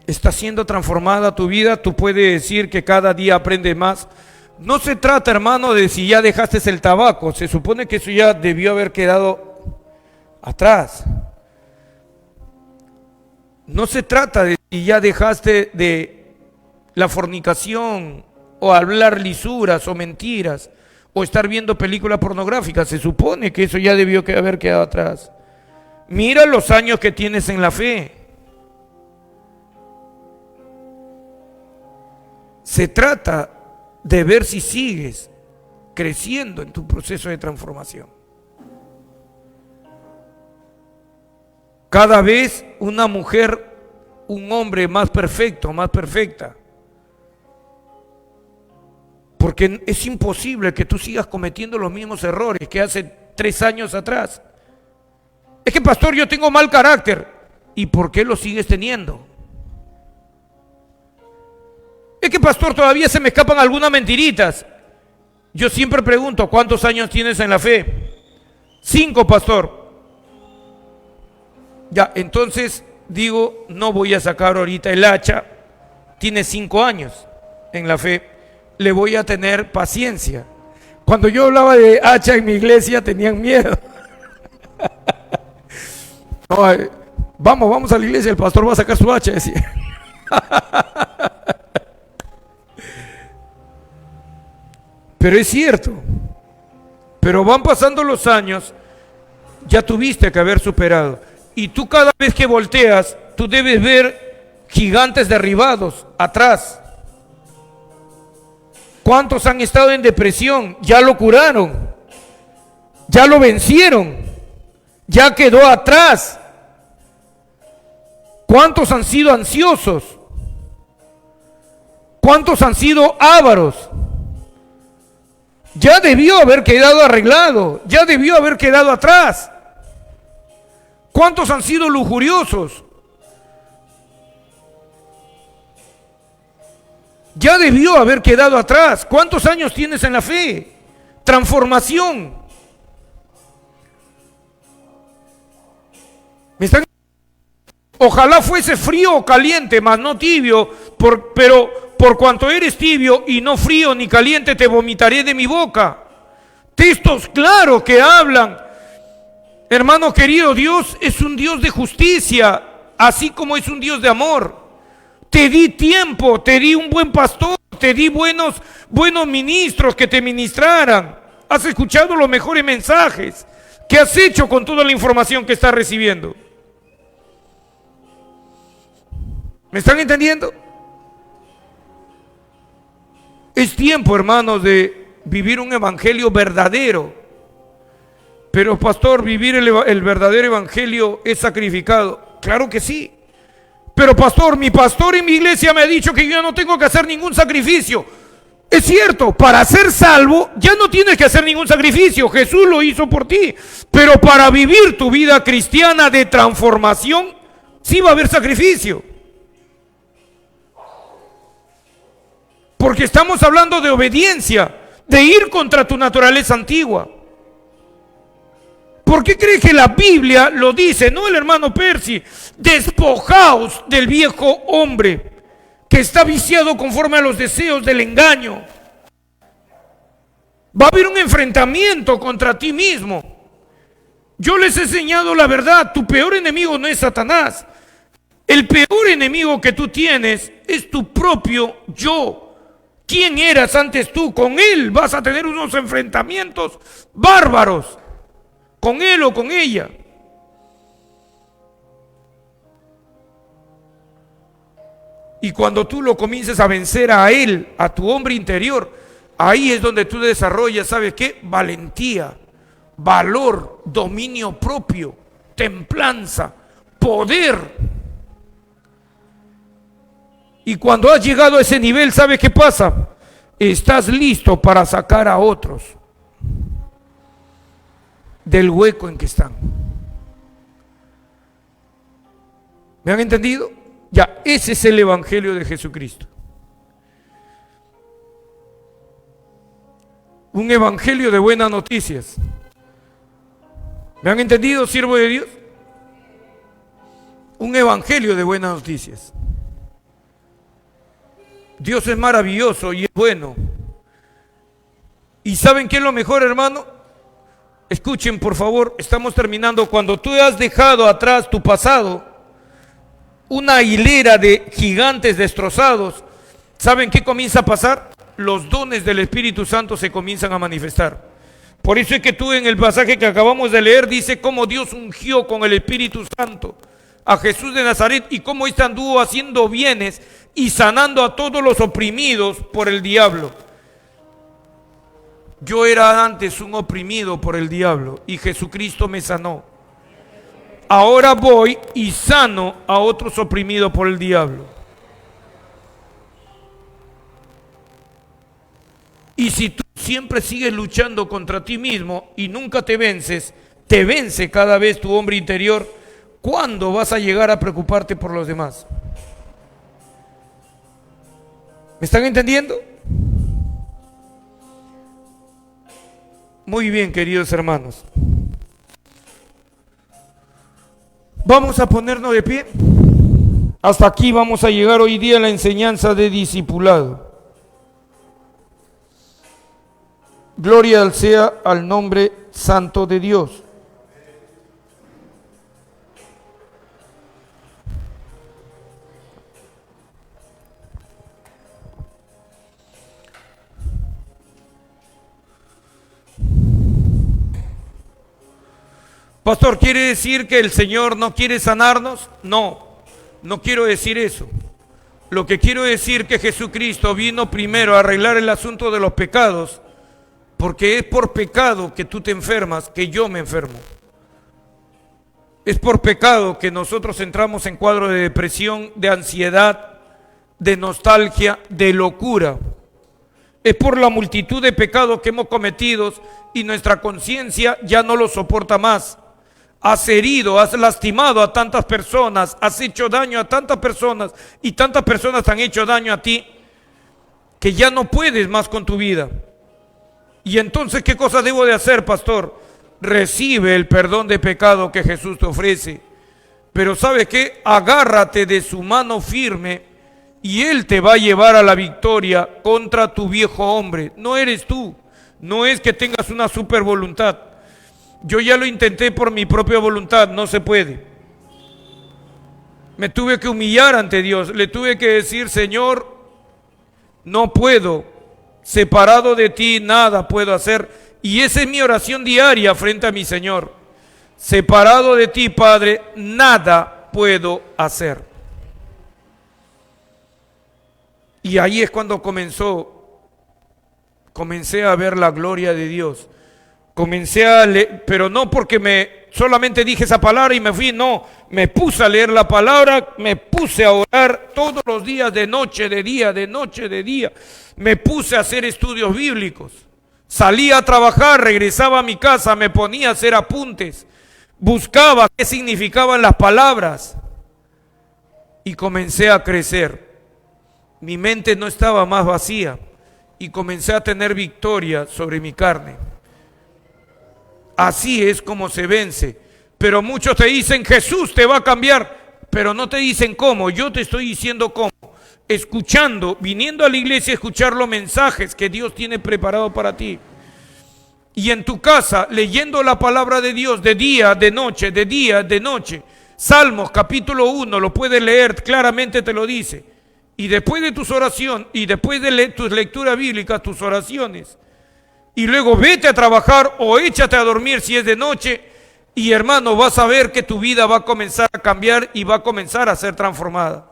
¿Está siendo transformada tu vida? Tú puedes decir que cada día aprendes más. No se trata, hermano, de si ya dejaste el tabaco. Se supone que eso ya debió haber quedado atrás. No se trata de si ya dejaste de la fornicación o hablar lisuras o mentiras o estar viendo películas pornográficas. Se supone que eso ya debió haber quedado atrás. Mira los años que tienes en la fe. Se trata de ver si sigues creciendo en tu proceso de transformación. Cada vez una mujer, un hombre más perfecto, más perfecta. Porque es imposible que tú sigas cometiendo los mismos errores que hace 3 años atrás. Es que, pastor, yo tengo mal carácter. ¿Y por qué lo sigues teniendo? Es que, pastor, todavía se me escapan algunas mentiritas. Yo siempre pregunto, ¿cuántos años tienes en la fe? 5, pastor. Ya, entonces digo, no voy a sacar ahorita el hacha. Tiene 5 años en la fe. Le voy a tener paciencia. Cuando yo hablaba de hacha en mi iglesia, tenían miedo. No, vamos a la iglesia, el pastor va a sacar su hacha, decía. Pero es cierto, pero van pasando los años, ya tuviste que haber superado. Y tú cada vez que volteas, tú debes ver gigantes derribados atrás. ¿Cuántos han estado en depresión? Ya lo curaron, ya lo vencieron, ya quedó atrás. ¿Cuántos han sido ansiosos? ¿Cuántos han sido ávaros? Ya debió haber quedado arreglado, ya debió haber quedado atrás. ¿Cuántos han sido lujuriosos? Ya debió haber quedado atrás. ¿Cuántos años tienes en la fe? Transformación. ¿Me están? Ojalá fuese frío o caliente, mas no tibio, pero por cuanto eres tibio y no frío ni caliente, te vomitaré de mi boca. Textos claros que hablan. Hermano querido, Dios es un Dios de justicia, así como es un Dios de amor. Te di tiempo, te di un buen pastor, te di buenos ministros que te ministraran. Has escuchado los mejores mensajes. ¿Qué has hecho con toda la información que estás recibiendo? ¿Me están entendiendo? Es tiempo, hermanos, de vivir un evangelio verdadero. Pero, pastor, vivir el verdadero evangelio es sacrificado. Claro que sí. Pero, pastor, mi pastor en mi iglesia me ha dicho que yo ya no tengo que hacer ningún sacrificio. Es cierto, para ser salvo ya no tienes que hacer ningún sacrificio. Jesús lo hizo por ti. Pero para vivir tu vida cristiana de transformación, sí va a haber sacrificio. Porque estamos hablando de obediencia, de ir contra tu naturaleza antigua. ¿Por qué cree que la Biblia lo dice? No el hermano Percy, despojaos del viejo hombre que está viciado conforme a los deseos del engaño. Va a haber un enfrentamiento contra ti mismo. Yo les he enseñado la verdad, tu peor enemigo no es Satanás. El peor enemigo que tú tienes es tu propio yo. ¿Quién eras antes tú? Con él vas a tener unos enfrentamientos bárbaros. Con él o con ella. Y cuando tú lo comiences a vencer a él, a tu hombre interior, ahí es donde tú desarrollas, ¿sabes qué? Valentía, valor, dominio propio, templanza, poder. Y cuando has llegado a ese nivel, ¿sabes qué pasa? Estás listo para sacar a otros del hueco en que están. ¿Me han entendido? Ya, ese es el evangelio de Jesucristo. Un evangelio de buenas noticias. ¿Me han entendido, siervo de Dios? Un evangelio de buenas noticias. Dios es maravilloso y es bueno. ¿Y saben qué es lo mejor, hermano? Escuchen, por favor, estamos terminando. Cuando tú has dejado atrás tu pasado, una hilera de gigantes destrozados, ¿saben qué comienza a pasar? Los dones del Espíritu Santo se comienzan a manifestar. Por eso es que tú en el pasaje que acabamos de leer dice cómo Dios ungió con el Espíritu Santo a Jesús de Nazaret y cómo éste anduvo haciendo bienes y sanando a todos los oprimidos por el diablo. Yo era antes un oprimido por el diablo y Jesucristo me sanó. Ahora voy y sano a otros oprimidos por el diablo. Y si tú siempre sigues luchando contra ti mismo y nunca te vences, te vence cada vez tu hombre interior, ¿cuándo vas a llegar a preocuparte por los demás? ¿Me están entendiendo? Muy bien, queridos hermanos. Vamos a ponernos de pie. Hasta aquí vamos a llegar hoy día a la enseñanza de discipulado. Gloria sea al nombre santo de Dios. Pastor, ¿quiere decir que el Señor no quiere sanarnos? No, no quiero decir eso. Lo que quiero decir que Jesucristo vino primero a arreglar el asunto de los pecados, porque es por pecado que tú te enfermas, que yo me enfermo. Es por pecado que nosotros entramos en cuadro de depresión, de ansiedad, de nostalgia, de locura. Es por la multitud de pecados que hemos cometido y nuestra conciencia ya no lo soporta más. Has herido, has lastimado a tantas personas, has hecho daño a tantas personas y tantas personas te han hecho daño a ti que ya no puedes más con tu vida. Y entonces, ¿qué cosa debo de hacer, pastor? Recibe el perdón de pecado que Jesús te ofrece. Pero ¿sabe qué? Agárrate de su mano firme y Él te va a llevar a la victoria contra tu viejo hombre. No eres tú, no es que tengas una super voluntad. Yo ya lo intenté por mi propia voluntad, no se puede. Me tuve que humillar ante Dios, le tuve que decir, Señor, no puedo, separado de ti nada puedo hacer. Y esa es mi oración diaria frente a mi Señor. Separado de ti, Padre, nada puedo hacer. Y ahí es cuando comencé a ver la gloria de Dios. Comencé a leer, pero no porque solamente dije esa palabra y me fui, no, me puse a leer la palabra, me puse a orar todos los días, de noche, de día, de noche, de día. Me puse a hacer estudios bíblicos. Salía a trabajar, regresaba a mi casa, me ponía a hacer apuntes, buscaba qué significaban las palabras y comencé a crecer. Mi mente no estaba más vacía y comencé a tener victoria sobre mi carne. Así es como se vence. Pero muchos te dicen, Jesús te va a cambiar, pero no te dicen cómo. Yo te estoy diciendo cómo. Escuchando, viniendo a la iglesia a escuchar los mensajes que Dios tiene preparado para ti. Y en tu casa, leyendo la palabra de Dios de día, de noche, de día, de noche. Salmos capítulo 1, lo puedes leer, claramente te lo dice. Y después de tus oraciones, y después de tus lecturas bíblicas, tus oraciones, y luego vete a trabajar o échate a dormir si es de noche, y hermano, vas a ver que tu vida va a comenzar a cambiar y va a comenzar a ser transformada.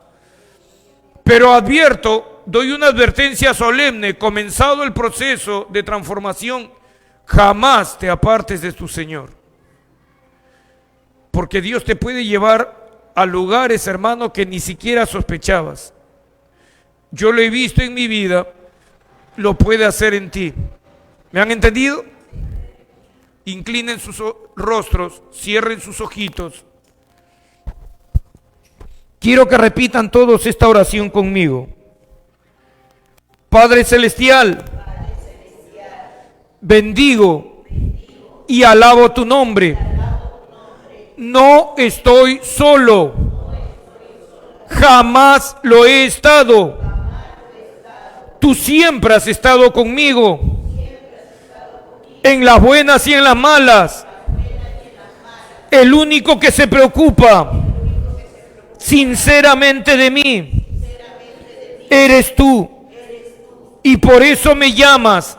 Pero advierto, doy una advertencia solemne, comenzado el proceso de transformación, jamás te apartes de tu Señor. Porque Dios te puede llevar a lugares, hermano, que ni siquiera sospechabas. Yo lo he visto en mi vida, lo puede hacer en ti. ¿Me han entendido? Inclinen sus rostros, cierren sus ojitos. Quiero que repitan todos esta oración conmigo. Padre Celestial, bendigo y alabo tu nombre. No estoy solo. Jamás lo he estado. Tú siempre has estado conmigo, en las buenas y en las malas. El único que se preocupa sinceramente de mí eres tú, y por eso me llamas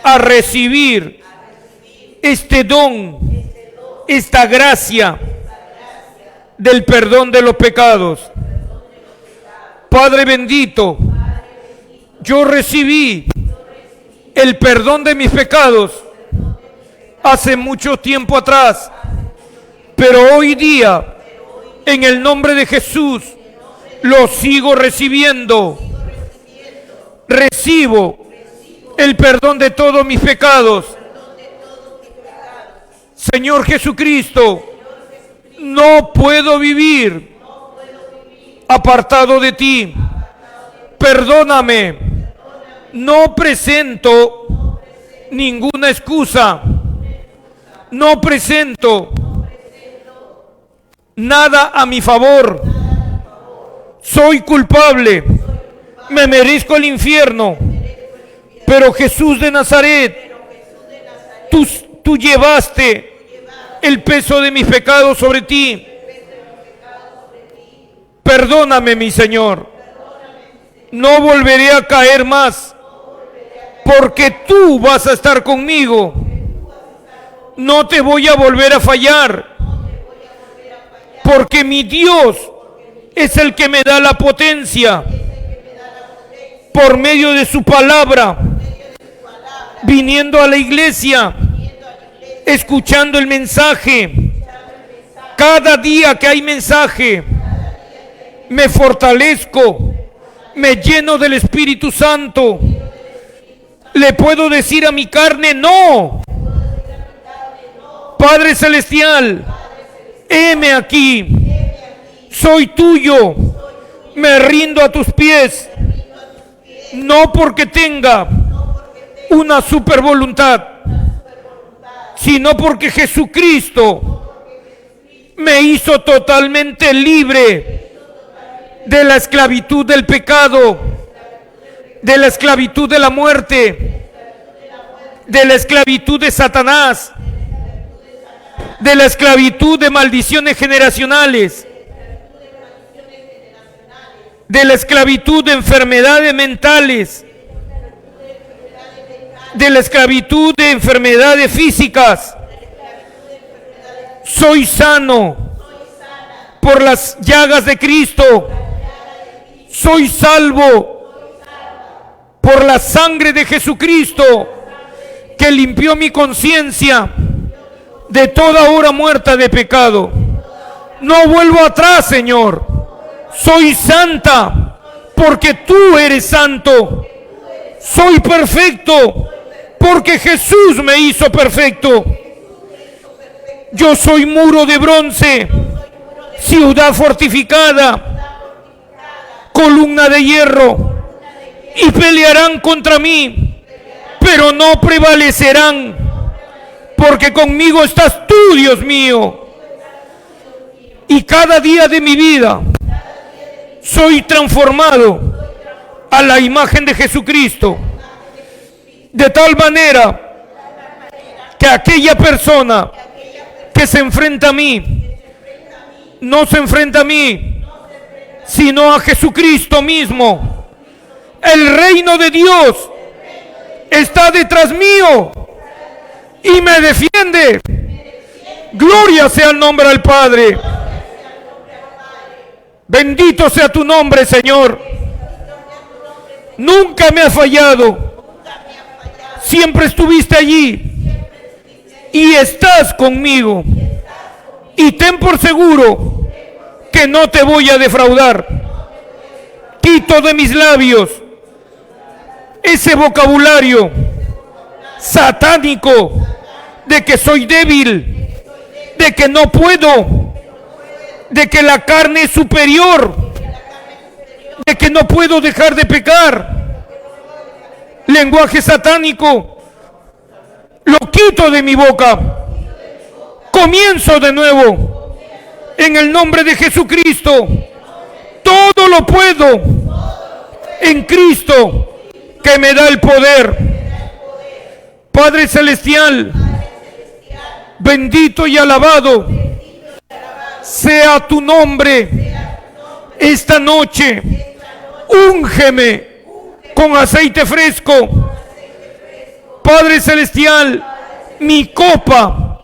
a recibir este don, esta gracia del perdón de los pecados. Padre bendito, yo recibí el perdón de mis pecados hace mucho tiempo atrás, pero hoy día, en el nombre de Jesús, lo sigo recibiendo. Recibo el perdón de todos mis pecados. Señor Jesucristo, no puedo vivir apartado de ti. Perdóname. No presento ninguna excusa. No presento nada a mi favor. Soy culpable. Me merezco el infierno. Pero Jesús de Nazaret, tú llevaste el peso de mis pecados sobre ti. Perdóname, mi Señor. No volveré a caer más, porque tú vas a estar conmigo. No te voy a volver a fallar, porque mi Dios es el que me da la potencia por medio de su palabra, viniendo a la iglesia, escuchando el mensaje. Cada día que hay mensaje, me fortalezco, me lleno del Espíritu Santo. Le puedo decir a mi carne, no. Padre Celestial, heme aquí, soy tuyo, me rindo a tus pies, no porque tenga una super voluntad, sino porque Jesucristo me hizo totalmente libre de la esclavitud del pecado, de la esclavitud de la muerte, de la esclavitud de Satanás, de la esclavitud de maldiciones generacionales, de la esclavitud de enfermedades mentales, de la esclavitud de enfermedades físicas. Soy sano por las llagas de Cristo. Soy salvo por la sangre de Jesucristo, que limpió mi conciencia de toda hora muerta de pecado. No vuelvo atrás, Señor. Soy santa porque tú eres santo. Soy perfecto porque Jesús me hizo perfecto. Yo soy muro de bronce, ciudad fortificada, columna de hierro, y pelearán contra mí, pero no prevalecerán, porque conmigo estás tú, Dios mío. Y cada día de mi vida soy transformado a la imagen de Jesucristo, de tal manera que aquella persona que se enfrenta a mí, no se enfrenta a mí, sino a Jesucristo mismo. El reino de Dios está detrás mío y me defiende. Gloria sea el nombre del Padre. Bendito sea tu nombre, Señor. Nunca me has fallado. Siempre estuviste allí y estás conmigo. Y ten por seguro que no te voy a defraudar. Quito de mis labios ese vocabulario satánico de que soy débil, de que no puedo, de que la carne es superior, de que no puedo dejar de pecar. Lenguaje satánico, lo quito de mi boca. Comienzo de nuevo en el nombre de Jesucristo. Todo lo puedo en Cristo que me da el poder. Padre Celestial, bendito y alabado sea tu nombre esta noche. Úngeme con aceite fresco. Padre Celestial, mi copa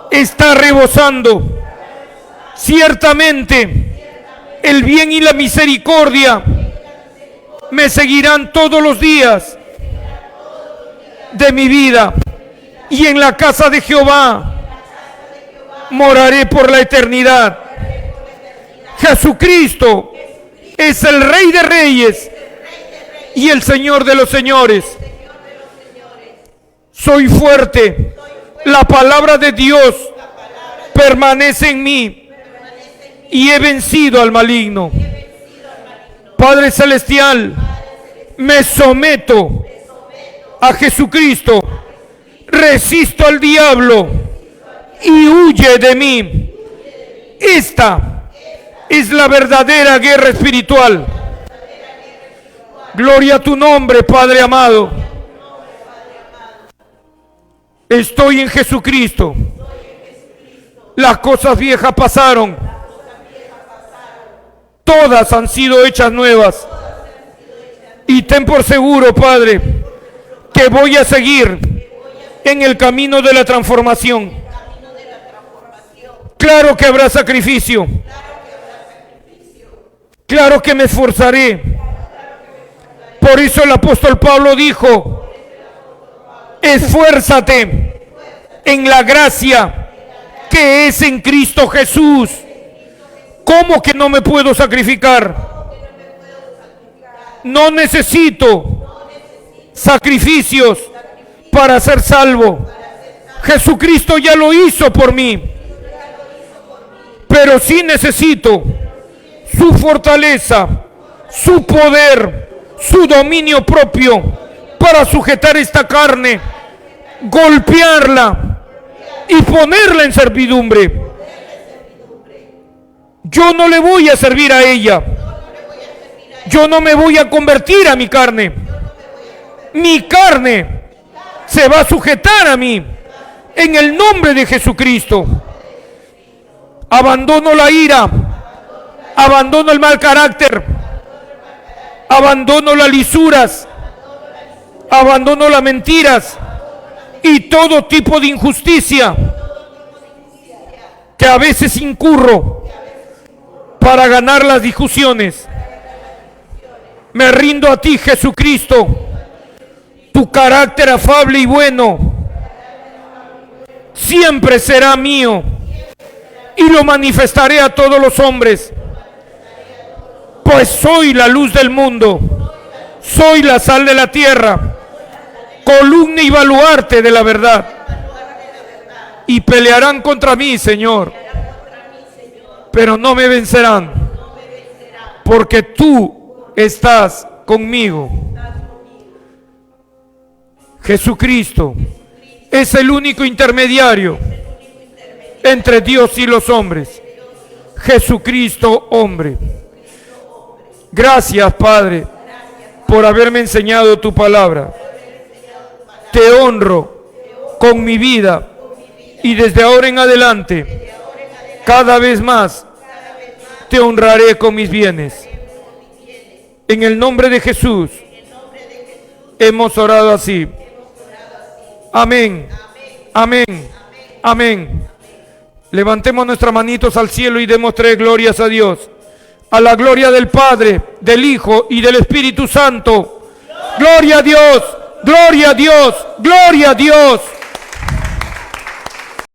está rebosando. Ciertamente el bien y la misericordia me seguirán todos los días de mi vida, y en la casa de Jehová moraré por la eternidad. Jesucristo es el Rey de Reyes y el Señor de los Señores. Soy fuerte. La palabra de Dios permanece en mí y he vencido al maligno. Padre Celestial, me someto a Jesucristo, resisto al diablo y huye de mí. Esta es la verdadera guerra espiritual. Gloria a tu nombre, Padre amado. Estoy en Jesucristo. Las cosas viejas pasaron. Todas han sido hechas nuevas. Y ten por seguro, Padre, que voy a seguir en el camino de la transformación. Claro que habrá sacrificio. Claro que me esforzaré. Por eso el apóstol Pablo dijo, esfuérzate en la gracia que es en Cristo Jesús. ¿Cómo que no me puedo sacrificar? No necesito sacrificios para ser salvo. Jesucristo ya lo hizo por mí. Pero sí necesito su fortaleza, su poder, su dominio propio para sujetar esta carne, golpearla y ponerla en servidumbre. Yo no le voy a servir a ella. Yo no me voy a convertir a mi carne. Mi carne se va a sujetar a mí en el nombre de Jesucristo. Abandono la ira, abandono el mal carácter, abandono las lisuras, abandono las mentiras y todo tipo de injusticia que a veces incurro para ganar las discusiones. Me rindo a ti, Jesucristo. Tu carácter afable y bueno siempre será mío y lo manifestaré a todos los hombres, pues soy la luz del mundo, soy la sal de la tierra, columna y baluarte de la verdad. Y pelearán contra mí, Señor, pero no me vencerán, porque tú estás conmigo. Jesucristo es el único intermediario entre Dios y los hombres. Jesucristo, hombre. Gracias, Padre, por haberme enseñado tu palabra. Te honro con mi vida y desde ahora en adelante, cada vez más, te honraré con mis bienes. En el nombre de Jesús, hemos orado así. Amén, amén, amén. Levantemos nuestras manitos al cielo y demos 3 glorias a Dios. A la gloria del Padre, del Hijo y del Espíritu Santo. Gloria a Dios, gloria a Dios, gloria a Dios.